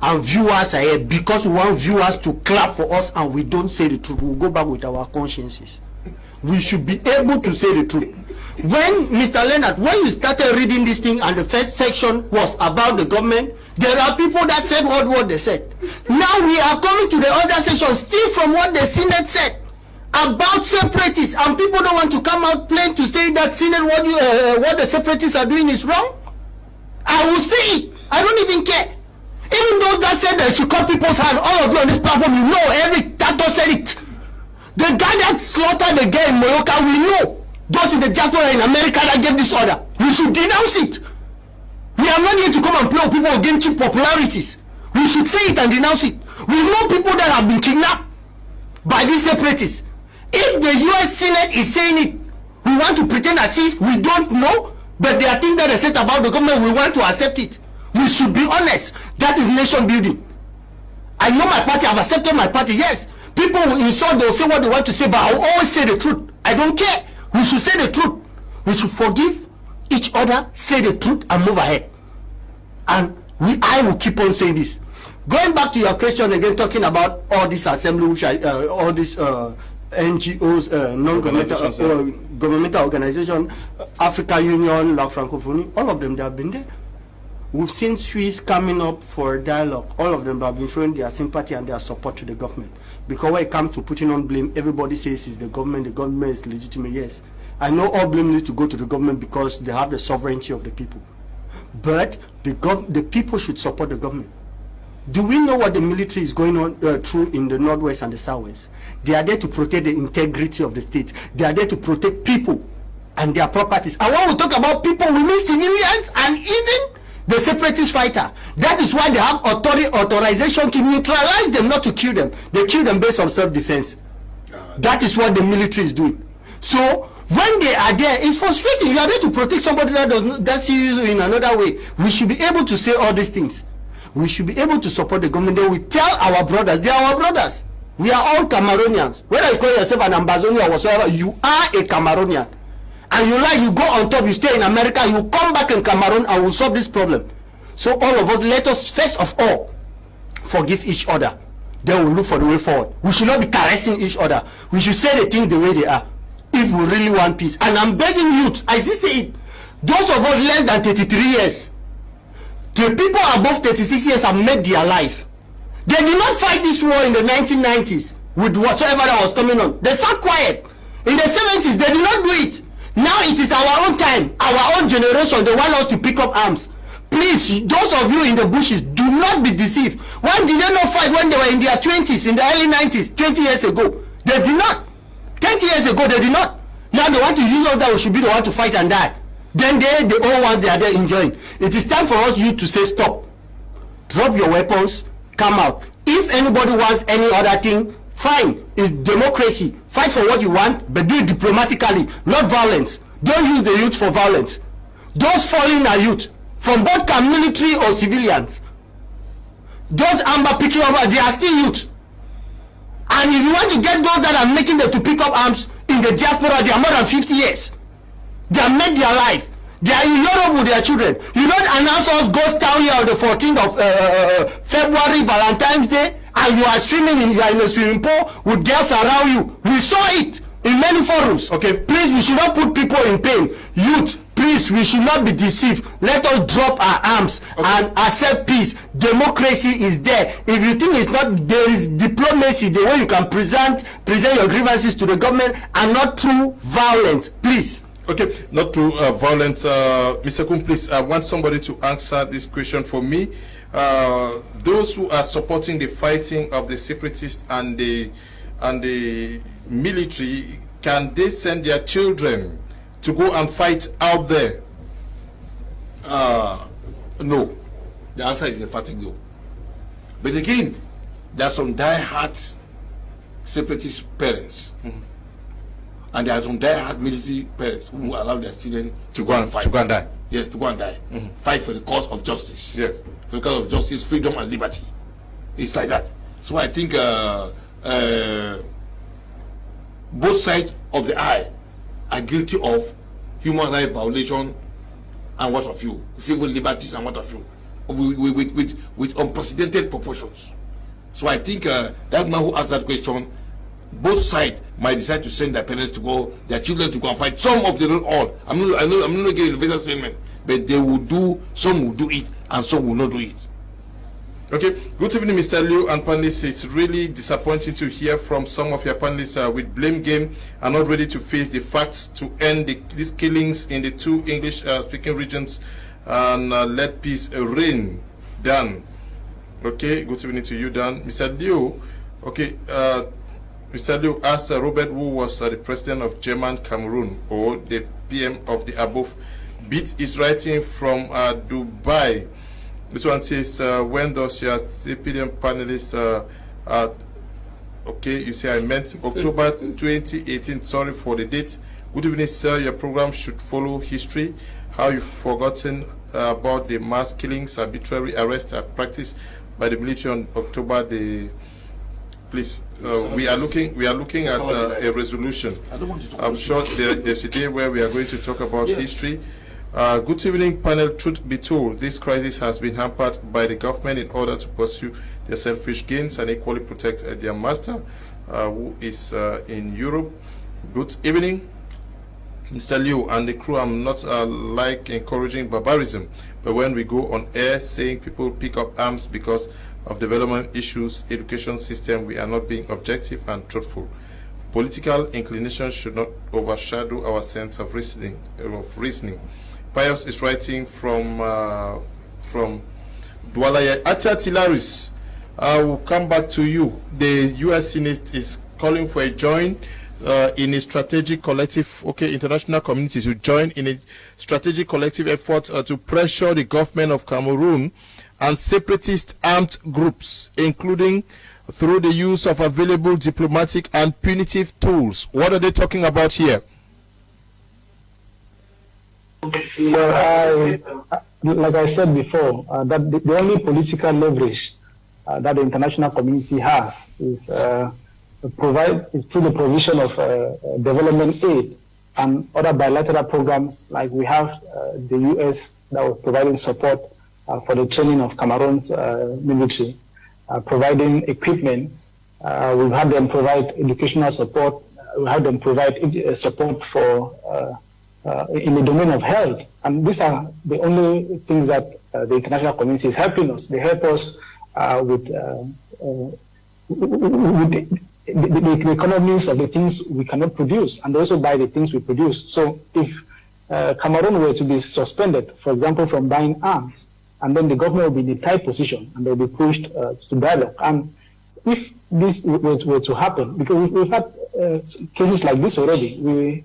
and viewers are here because we want viewers to clap for us and we don't say the truth, we'll go back with our consciences. We should be able to say the truth. When Mr. Leonard, when you started reading this thing and the first section was about the government, there are people that said what they said. Now we are coming to the other section, still from what the Senate said about separatists, and people don't want to come out plain to say that Senate what the separatists are doing is wrong. I will say it. I don't even care. Even those that said they should cut people's hand, all of you on this platform, you know, every Tato said it. The guy that slaughtered the guy in Morocco, we know. Those in the diaspora in America that gave this order. We should denounce it. We are not here to come and play with people against cheap popularities. We should say it and denounce it. We know people that have been kidnapped by these separatists. If the US Senate is saying it, we want to pretend as if we don't know, but there are things that are said about the government, we want to accept it. We should be honest. That is nation building. I know my party, I've accepted my party, yes. People will insult, they'll say what they want to say, but I will always say the truth. I don't care. We should say the truth. We should forgive each other, say the truth, and move ahead. And I will keep on saying this. Going back to your question again, talking about all this assembly, which all these NGOs, non-governmental organization, African Union, La Francophonie, all of them, they have been there. We've seen Swiss coming up for dialogue. All of them have been showing their sympathy and their support to the government. Because when it comes to putting on blame, everybody says it's the government is legitimate. Yes, I know all blame needs to go to the government because they have the sovereignty of the people. But the people should support the government. Do we know what the military is going on through in the Northwest and the Southwest? They are there to protect the integrity of the state. They are there to protect people and their properties. And when we talk about people, we mean civilians and even the separatist fighter. That is why they have authorization to neutralize them, not to kill them. They kill them based on self-defense. That is what the military is doing. So when they are there, it's frustrating. You are there to protect somebody that sees you in another way. We should be able to say all these things. We should be able to support the government. Then we tell our brothers, they are our brothers. We are all Cameroonians. Whether you call yourself an ambassador or whatsoever, you are a Cameroonian. And you go on top, you stay in America, you come back in Cameroon and we'll solve this problem. So all of us, let us first of all forgive each other. Then we'll look for the way forward. We should not be caressing each other. We should say the things the way they are, if we really want peace. And I'm begging youth, I still say it, those of us less than 33 years, the people above 36 years have made their life. They did not fight this war in the 1990s with whatsoever that was coming on. They sat quiet. In the 70s, they did not do it. Now it is our own time, our own generation. They want us to pick up arms. Please, those of you in the bushes, do not be deceived. Why did they not fight when they were in their 20s, in the early 90s, 20 years ago? They did not. 30 years ago, they did not. Now they want to use us that we should be the one to fight and die. Then the old ones, they are there enjoying. It is time for us, you, to say stop. Drop your weapons, come out. If anybody wants any other thing, fine. It's democracy. Fight for what you want, but do it diplomatically, not violence. Don't use the youth for violence. Those falling are youth, from both military or civilians. Those amber picking up, they are still youth. And if you want to get those that are making them to pick up arms in the diaspora, they are more than 50 years. They have made their life. They are in Europe with their children. You don't announce us Ghost Town here on the 14th of February, Valentine's Day, and you are swimming you are in a swimming pool with girls around you. We saw it in many forums. Okay, please, we should not put people in pain. Youth, please, we should not be deceived. Let us drop our arms and accept peace. Democracy is there. If you think it's not, there is diplomacy, the way you can present your grievances to the government, and not through violence. Please. Okay, not through violence. Mr. Kun, please, I want somebody to answer this question for me. Those who are supporting the fighting of the separatists and the military, can they send their children to go and fight out there? No. The answer is emphatic no. But again, there are some die-hard separatist parents. And there are some die-hard military parents who allow their children to go and fight. To go and die. Yes, to go and die. Fight for the cause of justice. Yes. For the cause of justice, freedom, and liberty. It's like that. So I think both sides of the eye are guilty of human rights violation and what of you, civil liberties and what of you, with unprecedented proportions. So I think that man who asked that question, both sides might decide to send their parents to go, their children to go and fight. Some of them, not all. I'm not getting a universal statement, but they will do. Some will do it, and some will not do it. Okay. Good evening, Mr. Liu and panelists. It's really disappointing to hear from some of your panelists with blame game and not ready to face the facts to end these killings in the two English-speaking regions and let peace reign. Dan. Okay. Good evening to you, Dan. Mr. Liu. Okay. Mr. Liu asked Robert, who was the president of German Cameroon, or the PM of the above, beat his writing from Dubai. This one says, when does your CPDM panelists, okay, you say I meant October 2018, sorry for the date. Good evening, sir. Your program should follow history. How you've forgotten about the mass killings, arbitrary arrests practiced by the military on October the... Please, we are looking at a resolution. I'm sure there's a day where we are going to talk about history. Good evening, panel. Truth be told, this crisis has been hampered by the government in order to pursue their selfish gains and equally protect their master, who is in Europe. Good evening, Mr. Liu and the crew. I'm not like encouraging barbarism, but when we go on air saying people pick up arms because of development issues, education system, we are not being objective and truthful. Political inclination should not overshadow our sense of reasoning. Pius is writing from Doualaya. Atia Tilaris, I will come back to you. The U.S. Senate is calling for a joint in a strategic collective, international community to join in a strategic collective effort to pressure the government of Cameroon and separatist armed groups, including through the use of available diplomatic and punitive tools. What are they talking about here? Like I said before, that the only political leverage that the international community has is through the provision of development aid and other bilateral programs, like we have the U.S. that was providing support for the training of Cameroon's military, providing equipment. We've had them provide educational support. We had them provide support for in the domain of health. And these are the only things that the international community is helping us. They help us with the economies of the things we cannot produce, and also buy the things we produce. So if Cameroon were to be suspended, for example, from buying arms, and then the government will be in a tight position and they'll be pushed to dialogue. And if this were to happen, because we've had cases like this already.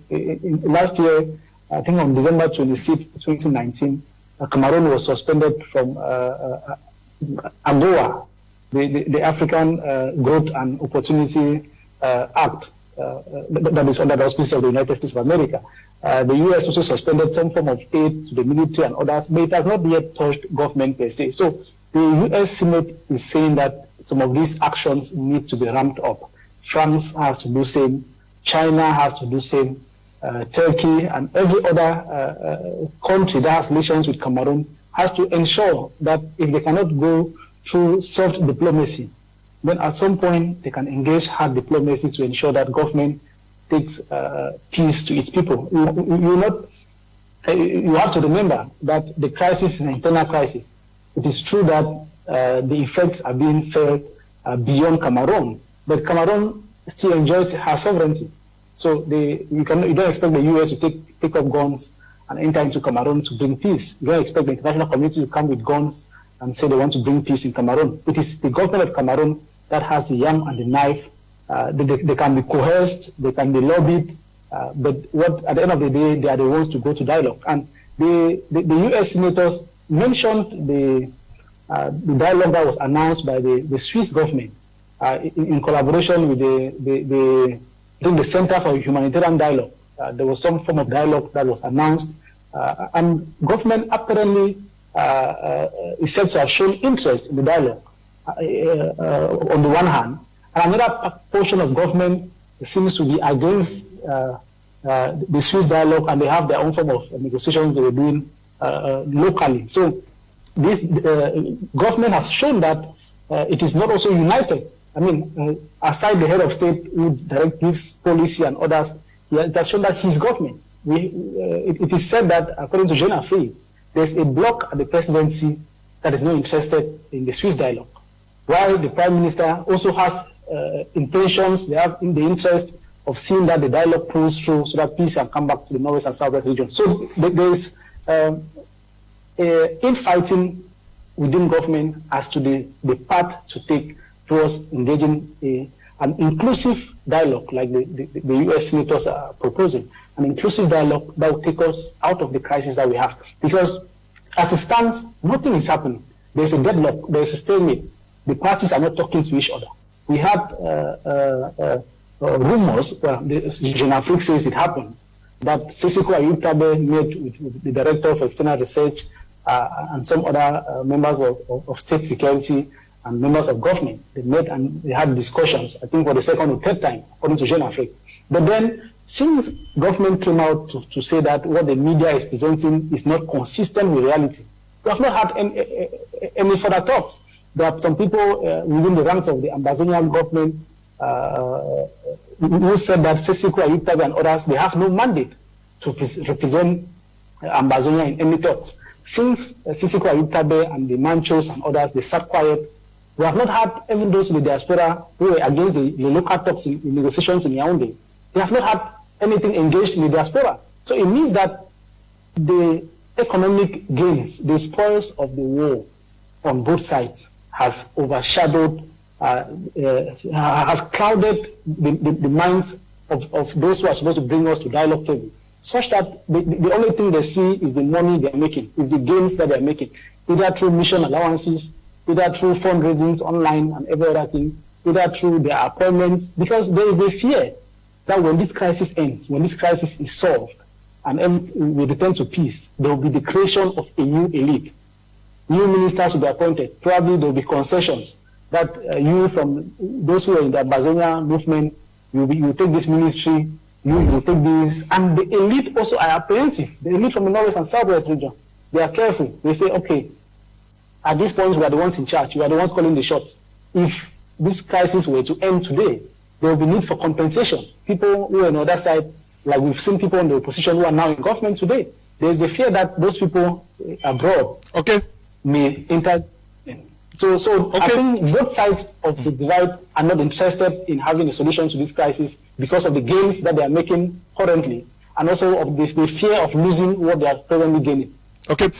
Last year, I think on December 26, 2019, Cameroon was suspended from AGOA, the African Growth and Opportunity Act, that is under the auspices of the United States of America. The U.S. also suspended some form of aid to the military and others, but it has not yet touched government per se. So the U.S. Senate is saying that some of these actions need to be ramped up. France has to do same, China has to do same, Turkey and every other country that has relations with Cameroon has to ensure that if they cannot go through soft diplomacy, then at some point they can engage hard diplomacy to ensure that government takes peace to its people. You have to remember that the crisis is an internal crisis. It is true that the effects are being felt beyond Cameroon, but Cameroon still enjoys her sovereignty. So you don't expect the U.S. to take up guns and enter into Cameroon to bring peace. You don't expect the international community to come with guns and say they want to bring peace in Cameroon. It is the government of Cameroon that has the yam and the knife. They can be coerced, they can be lobbied, but at the end of the day, they are the ones to go to dialogue. And the U.S. senators mentioned the dialogue that was announced by the Swiss government in collaboration with the Center for Humanitarian Dialogue. There was some form of dialogue that was announced, and government apparently is said to have shown interest in the dialogue on the one hand, and another portion of government seems to be against the Swiss dialogue, and they have their own form of negotiations they were doing locally. So this government has shown that it is not also united. I mean, aside the head of state who gives policy and others, it has shown that his government. It is said that, according to Jeune Afrique, there's a bloc at the presidency that is not interested in the Swiss dialogue, while the prime minister also has intentions. They have in the interest of seeing that the dialogue pulls through so that peace can come back to the northwest and southwest region. So there's infighting within government as to the path to take towards engaging an inclusive dialogue like the U.S. senators are proposing, an inclusive dialogue that will take us out of the crisis that we have. Because as it stands, nothing is happening. There's a deadlock, there's a stalemate. The parties are not talking to each other. We have rumors, well, Jeune Afrique says it happens, that Seseko Ayutabe met with the director of external research and some other members of state security and members of government. They met and they had discussions, I think for the second or third time, according to Jeune Afrique. But then, since government came out to say that what the media is presenting is not consistent with reality, we have not had any further talks. There are some people within the ranks of the Ambazonian government who said that Seseko Ayutabe and others, they have no mandate to represent Ambazonia in any talks. Since Seseko Ayutabe and the Manchos and others, they sat quiet. We have not had even those in the diaspora who were against the local talks in negotiations in Yaoundé. They have not had anything engaged in the diaspora. So it means that the economic gains, the spoils of the war on both sides has overshadowed, has clouded the minds of those who are supposed to bring us to dialogue table, such that the only thing they see is the money they're making, is the gains that they're making, either through mission allowances, either through fundraisings online and every other thing, either through their appointments, because there is the fear that when this crisis ends, when this crisis is solved, and we return to peace, there will be the creation of a new elite. New ministers will be appointed. Probably there will be concessions that you, from those who are in the Bazonia movement, you take this ministry, you take this, and the elite also are apprehensive. The elite from the northwest and southwest region, they are careful. They say, okay, at this point we are the ones in charge, we are the ones calling the shots. If this crisis were to end today, there will be need for compensation. People who are on the other side, like we've seen people in the opposition who are now in government today, there is a fear that those people abroad may enter. So okay. I think both sides of the divide are not interested in having a solution to this crisis because of the gains that they are making currently, and also of the fear of losing what they are presently gaining. Okay,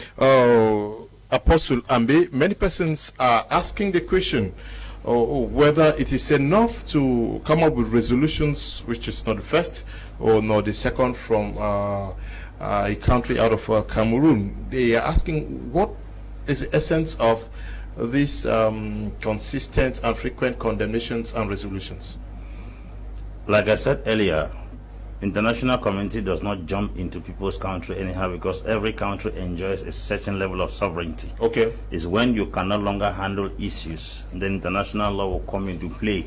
Apostle Ambe, many persons are asking the question whether it is enough to come up with resolutions, which is not the first or not the second from a country out of Cameroon. They are asking what is the essence of these consistent and frequent condemnations and resolutions. Like I said earlier, international community does not jump into people's country anyhow, because every country enjoys a certain level of sovereignty. Okay. It's when you can no longer handle issues, the international law will come into play.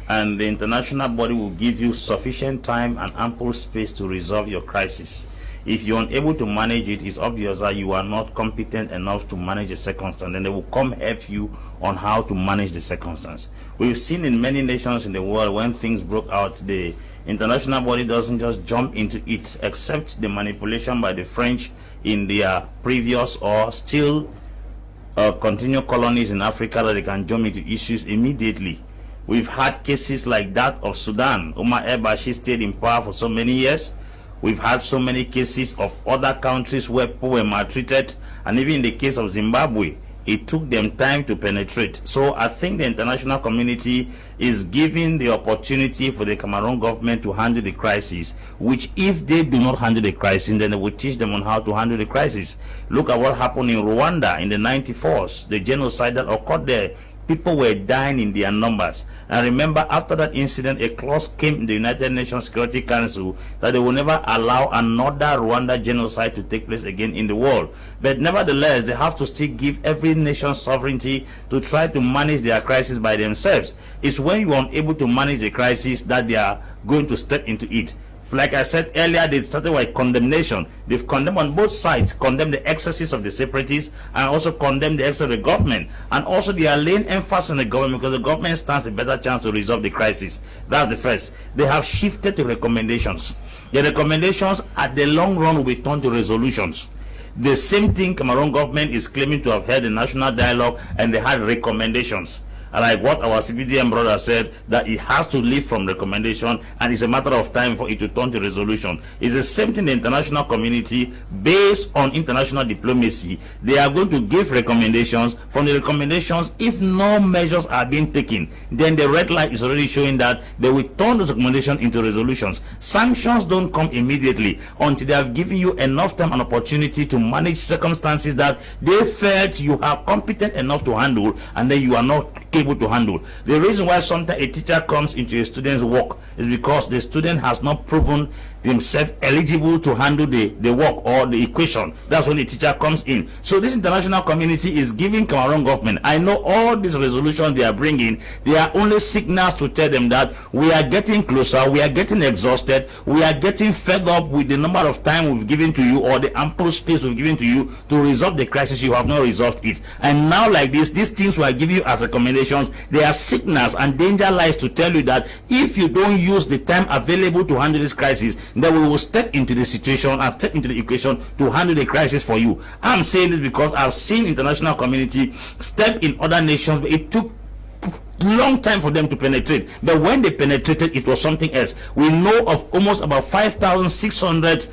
And the international body will give you sufficient time and ample space to resolve your crisis. If you're unable to manage it, it's obvious that you are not competent enough to manage the circumstance, and they will come help you on how to manage the circumstance. We've seen in many nations in the world, when things broke out, the international body doesn't just jump into it, except the manipulation by the French in their previous or still continued colonies in Africa, that they can jump into issues immediately. We've had cases like that of Sudan. Omar el-Bashir stayed in power for so many years. We've had so many cases of other countries where people were maltreated, and even in the case of Zimbabwe, it took them time to penetrate. So I think the international community is giving the opportunity for the Cameroon government to handle the crisis, which if they do not handle the crisis, then they will teach them on how to handle the crisis. Look at what happened in Rwanda in the 94s, the genocide that occurred there. People were dying in their numbers. And remember, after that incident, a clause came in the United Nations Security Council that they will never allow another Rwanda genocide to take place again in the world. But nevertheless, they have to still give every nation sovereignty to try to manage their crisis by themselves. It's when you are unable to manage the crisis that they are going to step into it. Like I said earlier, they started with condemnation. They've condemned on both sides, condemned the excesses of the separatists and also condemned the excess of the government. And also they are laying emphasis on the government because the government stands a better chance to resolve the crisis. That's the first. They have shifted to recommendations. The recommendations at the long run will be turned to resolutions. The same thing Cameroon government is claiming to have held a national dialogue, and they had recommendations. Like what our CPDM brother said, that it has to live from recommendation, and it's a matter of time for it to turn to resolution. It's the same thing the international community, based on international diplomacy, they are going to give recommendations. From the recommendations, if no measures are being taken, then the red light is already showing that they will turn those recommendations into resolutions. Sanctions don't come immediately until they have given you enough time and opportunity to manage circumstances that they felt you are competent enough to handle, and then you are not able to handle. The reason why sometimes a teacher comes into a student's work is because the student has not proven himself eligible to handle the work or the equation. That's when the teacher comes in. So this international community is giving Cameroon government, I know all these resolutions they are bringing, they are only signals to tell them that we are getting closer, we are getting exhausted, we are getting fed up with the number of time we've given to you or the ample space we've given to you to resolve the crisis. You have not resolved it. And now like this, these things we are giving you as recommendations, they are signals, and danger lies to tell you that if you don't use the time available to handle this crisis, then we will step into the situation and step into the equation to handle the crisis for you. I'm saying this because I've seen international community step in other nations, but it took long time for them to penetrate. But when they penetrated, it was something else. We know of almost about 5,600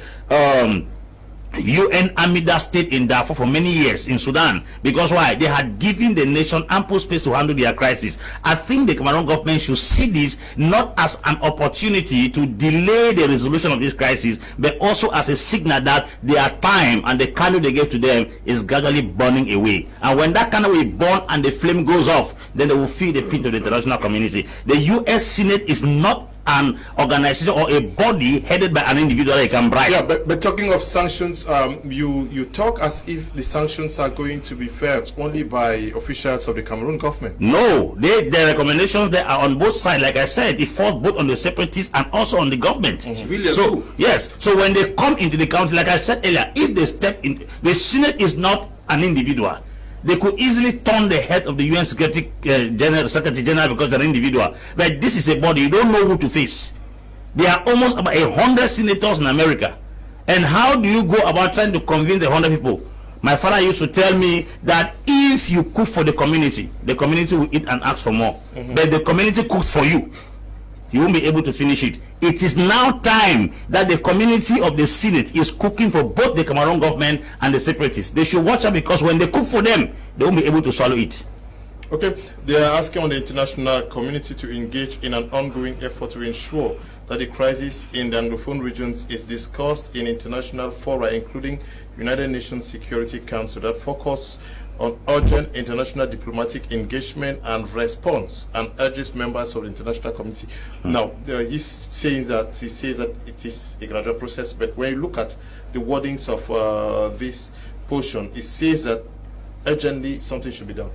UN army that stayed in Darfur for many years in Sudan. Because why? They had given the nation ample space to handle their crisis. I think the Cameroon government should see this not as an opportunity to delay the resolution of this crisis, but also as a signal that their time and the candle they gave to them is gradually burning away. And when that candle will burn and the flame goes off, then they will feel the pinch of the international community. The US Senate is not an organization or a body headed by an individual that can bribe. Yeah, but talking of sanctions, you talk as if the sanctions are going to be felt only by officials of the Cameroon government. No, the recommendations there are on both sides. Like I said, it falls both on the separatists and also on the government. So yes, so when they come into the council, like I said earlier, if they step in, the Senate is not an individual. They could easily turn the head of the UN Secretary General because they're an individual. But this is a body. You don't know who to face. There are almost about 100 senators in America. And how do you go about trying to convince the 100 people? My father used to tell me that if you cook for the community will eat and ask for more. But the community cooks for you. You won't be able to finish it. It is now time that the community of the Senate is cooking for both the Cameroon government and the separatists. They should watch out, because when they cook for them, they won't be able to swallow it. Okay, they are asking on the international community to engage in an ongoing effort to ensure that the crisis in the Anglophone regions is discussed in international fora, including United Nations Security Council, that focus on urgent international diplomatic engagement and response, and urges members of the international community. Now, he says that it is a gradual process, but when you look at the wordings of this portion, it says that urgently something should be done.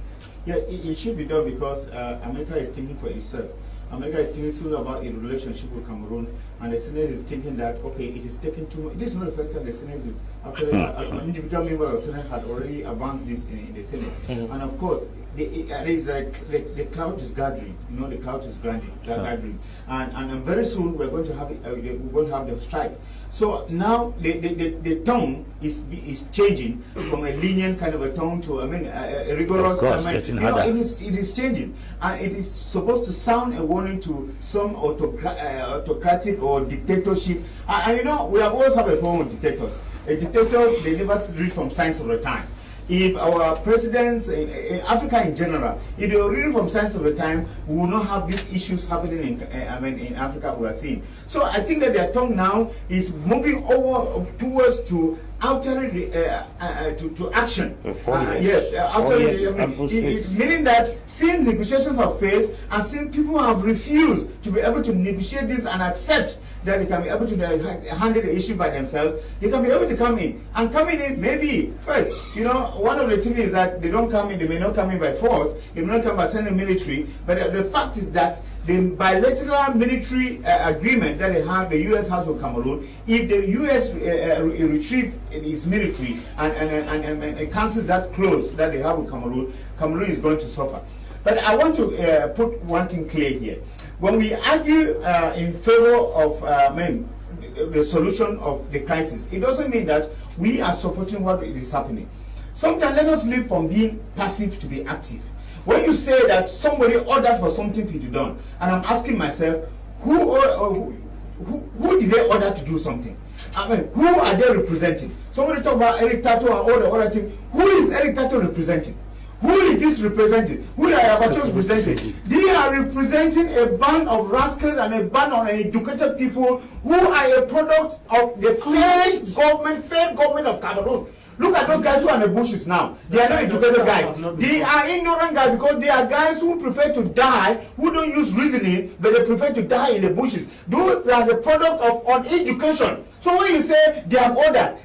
Yeah, it should be done because America is thinking for itself. America is thinking soon about a relationship with Cameroon, and the Senate is thinking that, okay, it is taking too much. This is not the first time the Senate is, actually, an individual member of the Senate had already advanced this in the Senate. And of course, the cloud is gathering, the cloud is gathering. And very soon we're going to have the strike. So now the tone is changing from a lenient kind of a tone to a rigorous. It is changing, and it is supposed to sound a warning to some autocratic or dictatorship. And we have always had a problem with dictators. Dictators, they never read from signs of the time. If our presidents in Africa in general, if they were reading from signs of the time, we will not have these issues happening in Africa we are seeing. So I think that their tongue now is moving over towards to to action. Yes, meaning that since negotiations have failed and since people have refused to be able to negotiate this and accept that they can be able to handle the issue by themselves, they can be able to come in. And coming in, maybe first, one of the things is that they don't come in, they may not come in by force, they may not come by sending military, but the fact is that the bilateral military agreement that the U.S. has with Cameroon, if the U.S. retrieve its military and cancels that clause that they have with Cameroon, Cameroon is going to suffer. But I want to put one thing clear here. When we argue in favor of the solution of the crisis, it doesn't mean that we are supporting what is happening. Sometimes let us live from being passive to be active. When you say that somebody ordered for something to be done, and I'm asking myself, who did they order to do something? Who are they representing? Somebody talk about Eric Tato and all the other things. Who is Eric Tato representing? Who is this representing? Who are Abachos representing? They are representing a band of rascals and a band of uneducated people who are a product of the failed government of Cameroon. Look at those guys who are in the bushes now. They are not educated guys. They are ignorant guys because they are guys who prefer to die, who don't use reasoning, but they prefer to die in the bushes. Those are the product of uneducation. So when you say they have ordered,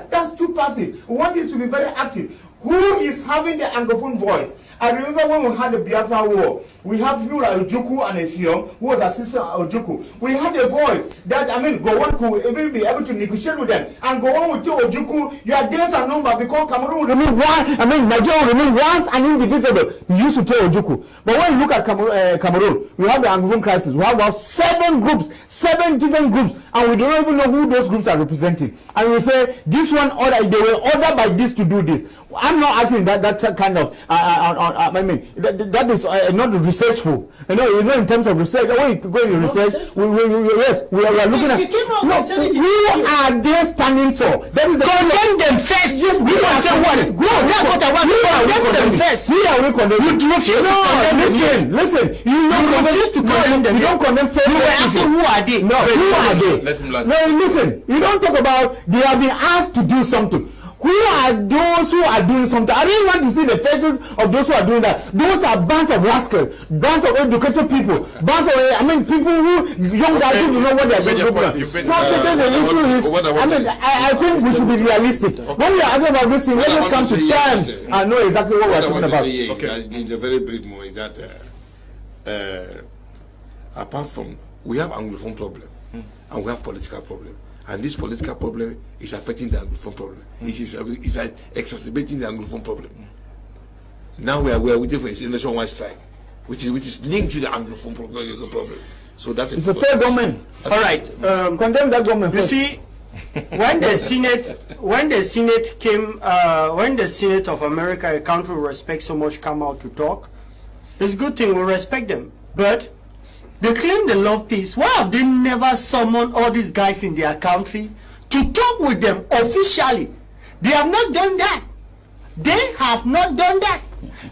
that's too passive. We want this to be very active. Who is having the Anglophone voice? I remember when we had the Biafra War, we had people like Ojukwu and Efiong, who was assistant Ojukwu. We had a voice that, Gov't could even be able to negotiate with them. And Gov't would tell Ojukwu, your days are numbered because Cameroon will remain one, Nigeria will remain once and indivisible. He used to tell Ojukwu. But when you look at Cameroon, we have the Anglophone crisis. We have about 7 different groups, and we don't even know who those groups are representing. And we say, this one order, they were ordered by this to do this. I'm not arguing that's a kind of. I mean, that is not researchful. You know, in terms of research. When you go into research, we are looking at. Who are they standing for? That is condemn them first. We will say what? No, that's what I want. Condemn them first. Who are we condemning? You refuse to condemn them. Listen. You refuse to condemn them. You don't condemn first. You were asking who are they? No, who are they? No, listen. You don't talk about they have been asked to do something. Who are those who are doing something? I really want to see the faces of those who are doing that. Those are bands of rascals, bands of educated people, bands of, people who, young guys who know what they are doing. So the issue is, I think we should be realistic. When we are arguing about this thing, let us come to terms and know exactly what we are talking about. Okay. In the very brief moment is that apart from, we have Anglophone problem and we have political problem. And this political problem is affecting the Anglophone problem. It is exacerbating the Anglophone problem. Now we are waiting for a nationwide strike, which is linked to the Anglophone problem. So that's it's a fair government. All right, condemn that government. You see, when the Senate came, when the Senate of America, a country we respect so much, come out to talk, it's a good thing, we respect them. But they claim they love peace. Why have they never summoned all these guys in their country to talk with them officially? They have not done that. They have not done that.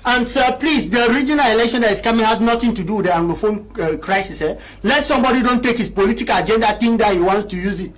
And sir, please, the regional election that is coming has nothing to do with the Anglophone crisis. Let somebody don't take his political agenda, think that he wants to use it.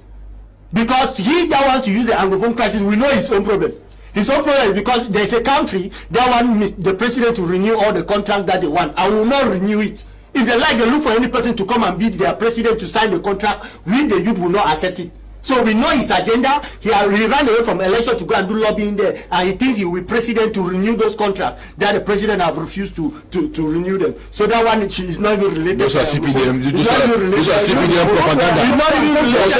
Because he that wants to use the Anglophone crisis, we know his own problem. His own problem is because there is a country that wants the president to renew all the contracts that they want. I will not renew it. If they like, they look for any person to come and be their president to sign the contract. We, the youth, will not accept it. So we know his agenda. He ran away from election to go and do lobbying there, and he thinks he will be president to renew those contracts that the president have refused to renew them. So that one is not even related. Those are CPDM. Those are CPDM propaganda. It's not even related.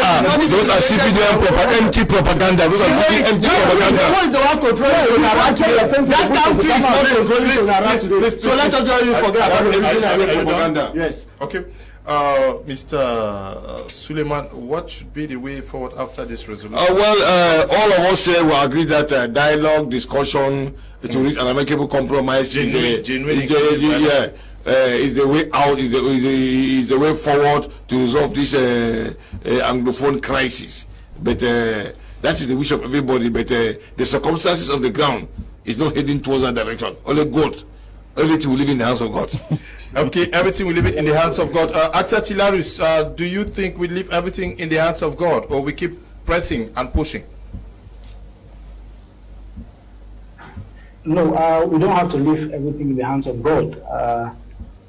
Those are CPDM empty propaganda. Those are empty propaganda. Who is the one controlling that country is not controlling. So let us just forget about the propaganda. Yes. Okay. Mr. Suleiman, what should be the way forward after this resolution? All of us here will agree that dialogue, discussion to reach an amicable compromise is the way out, is the way forward to resolve this Anglophone crisis. But that is the wish of everybody. But the circumstances on the ground is not heading towards that direction. Only God, everything will live in the hands of God. Okay, everything we leave it in the hands of God. Atatilarus, do you think we leave everything in the hands of God, or we keep pressing and pushing? No, we don't have to leave everything in the hands of God.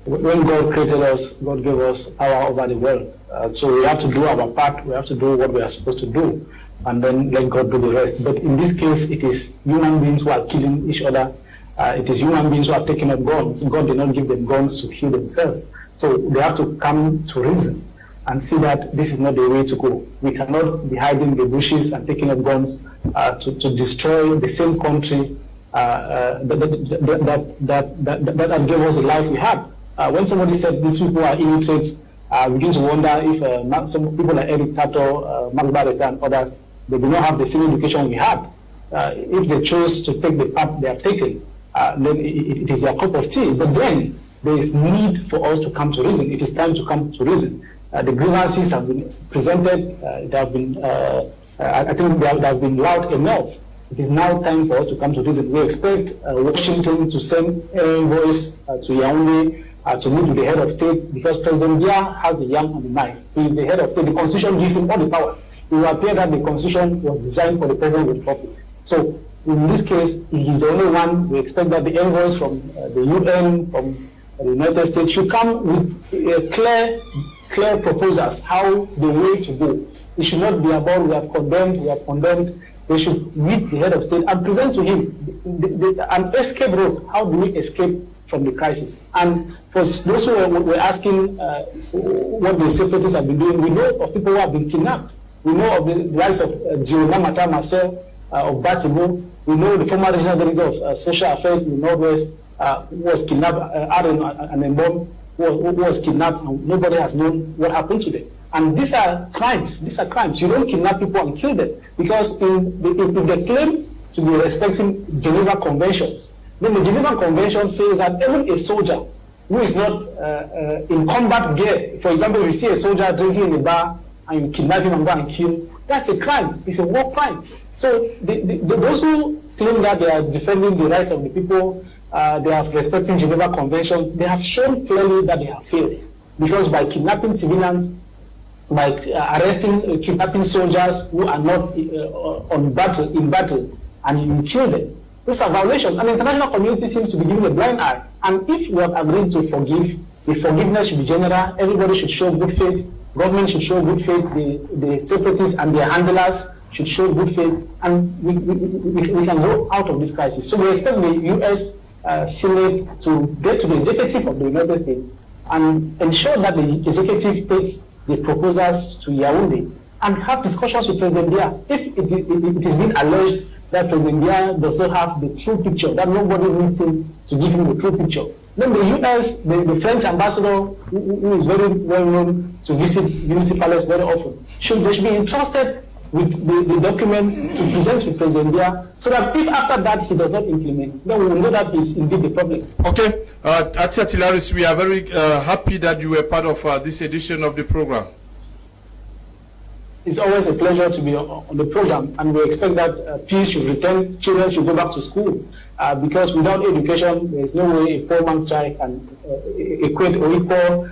When God created us, God gave us power over the world. So we have to do our part. We have to do what we are supposed to do, and then let God do the rest. But in this case, it is human beings who are killing each other. It is human beings who are taking up guns. God did not give them guns to heal themselves. So they have to come to reason and see that this is not the way to go. We cannot be hiding in the bushes and taking up guns to destroy the same country that gave us the life we had. When somebody said these people are illiterate, we begin to wonder if some people like Eric Tato, Magbareta and others, they do not have the same education we had. If they chose to take the path they have taken, then it is their cup of tea. But then there is need for us to come to reason. It is time to come to reason. The grievances have been presented. They have been, I think they have been loud enough. It is now time for us to come to reason. We expect Washington to send envoys to Yaoundé to meet with the head of state, because President Biya has the yam and the knife. He is the head of state. The Constitution gives him all the powers. It will appear that the Constitution was designed for the President of the Republic. So in this case, he is the only one. We expect that the envoys from the UN, from the United States, should come with clear proposals, how the way to go. It should not be about we have condemned. They should meet the head of state and present to him an escape route. How do we escape from the crisis? And for those who were asking what the separatists have been doing, we know of people who have been kidnapped. We know of the likes of Giona Mata Marcel, of Batibo. We know the former regional director of social affairs in the Northwest who was kidnapped, Aaron and Mbom, who was kidnapped, and nobody has known what happened to them. And these are crimes. These are crimes. You don't kidnap people and kill them, because if they claim to be respecting Geneva Conventions. Then the Geneva Convention says that even a soldier who is not in combat gear, for example, if you see a soldier drinking in a bar and you kidnap him and go and kill, that's a crime. It's a war crime. So those who claim that they are defending the rights of the people, they are respecting Geneva Conventions, they have shown clearly that they have failed. Because by kidnapping civilians, by arresting, kidnapping soldiers who are not in battle, and you kill them, those are violations. And the international community seems to be giving a blind eye. And if we have agreed to forgive, the forgiveness should be general. Everybody should show good faith. Government should show good faith. The separatists and their handlers should show good faith. And we can go out of this crisis. So we expect the U.S. Senate to get to the executive of the United States and ensure that the executive takes the proposals to Yaoundé and have discussions with President Biya. If it is being alleged that President Biya does not have the true picture, that nobody needs him to give him the true picture, then the U.S., the French ambassador, who is very well known to visit Unity Palace very often, they should be entrusted with the documents to present to President Biya, so that if after that he does not implement, then we will know that he is indeed the problem. Okay, Atia Tilaris, we are very happy that you were part of this edition of the program. It's always a pleasure to be on the program, and we expect that peace should return, children should go back to school, because without education, there is no way a poor man's child can equate or equal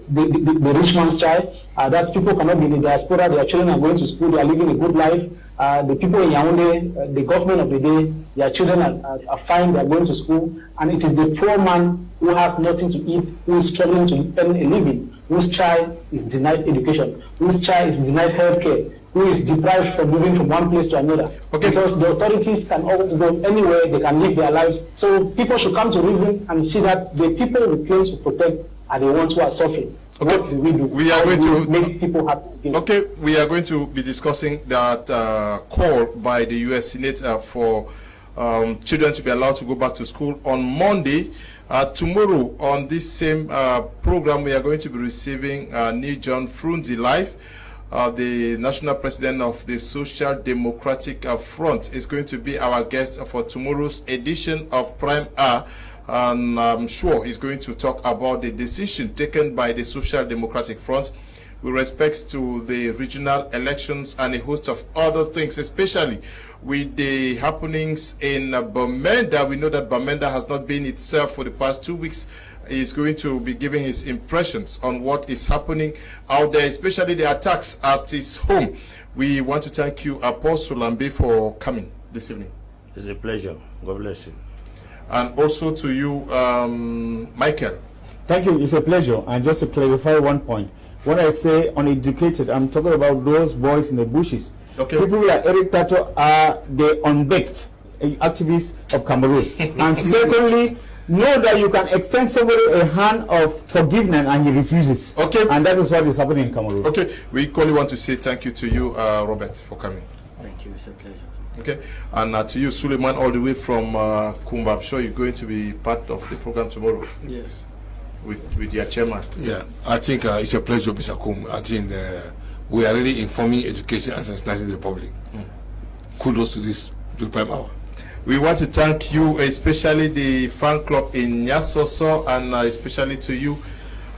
the rich man's child. That people cannot be in the diaspora, their children are going to school, they are living a good life. The people in Yaoundé, the government of the day, their children are fine, they are going to school, and it is the poor man who has nothing to eat, who is struggling to earn a living, whose child is denied education, whose child is denied health care, who is deprived from moving from one place to another. Okay. Because the authorities can always go anywhere, they can live their lives. So people should come to reason and see that the people we claim to protect are the ones who are suffering. Okay. What do we do? We are going to make people happy again? Okay, we are going to be discussing that call by the U.S. Senate for children to be allowed to go back to school on Monday. Tomorrow on this same program, we are going to be receiving New John Frunzi live. The national president of the Social Democratic Front is going to be our guest for tomorrow's edition of Prime Hour, and I'm sure he's going to talk about the decision taken by the Social Democratic Front with respect to the regional elections and a host of other things, especially with the happenings in Bamenda. We know that Bamenda has not been itself for the past 2 weeks. He's going to be giving his impressions on what is happening out there, especially the attacks at his home. We want to thank you, Apostle Lambe, for coming this evening. It's a pleasure. God bless you. And also to you, Michael. Thank you. It's a pleasure. And just to clarify one point, when I say uneducated, I'm talking about those boys in the bushes. Okay. People like Eric Tato are the unbaked activists of Cameroon. And secondly, know that you can extend somebody a hand of forgiveness and he refuses. Okay. And that is what is happening in Cameroon. Okay. We equally want to say thank you to you, Robert, for coming. Thank you. It's a pleasure. Okay. And to you, Suleiman, all the way from Kumba. I'm sure you're going to be part of the program tomorrow. Yes. With your chairman. Yeah. I think it's a pleasure, Mr. Kum. I think we are really informing education and sensitizing the public. Kudos to this Prime Hour. We want to thank you, especially the fan club in Nyasoso, and especially to you,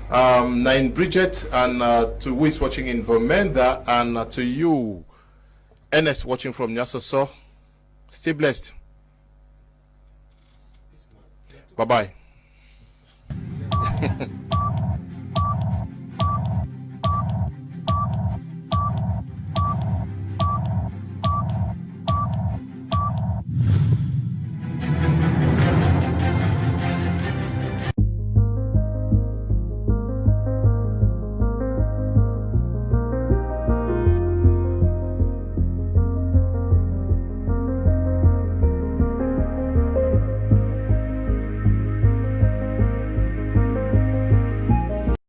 Nine Bridget, and to who is watching in Bamenda, and to you, Ernest, watching from Nyasoso. Stay blessed. Bye-bye.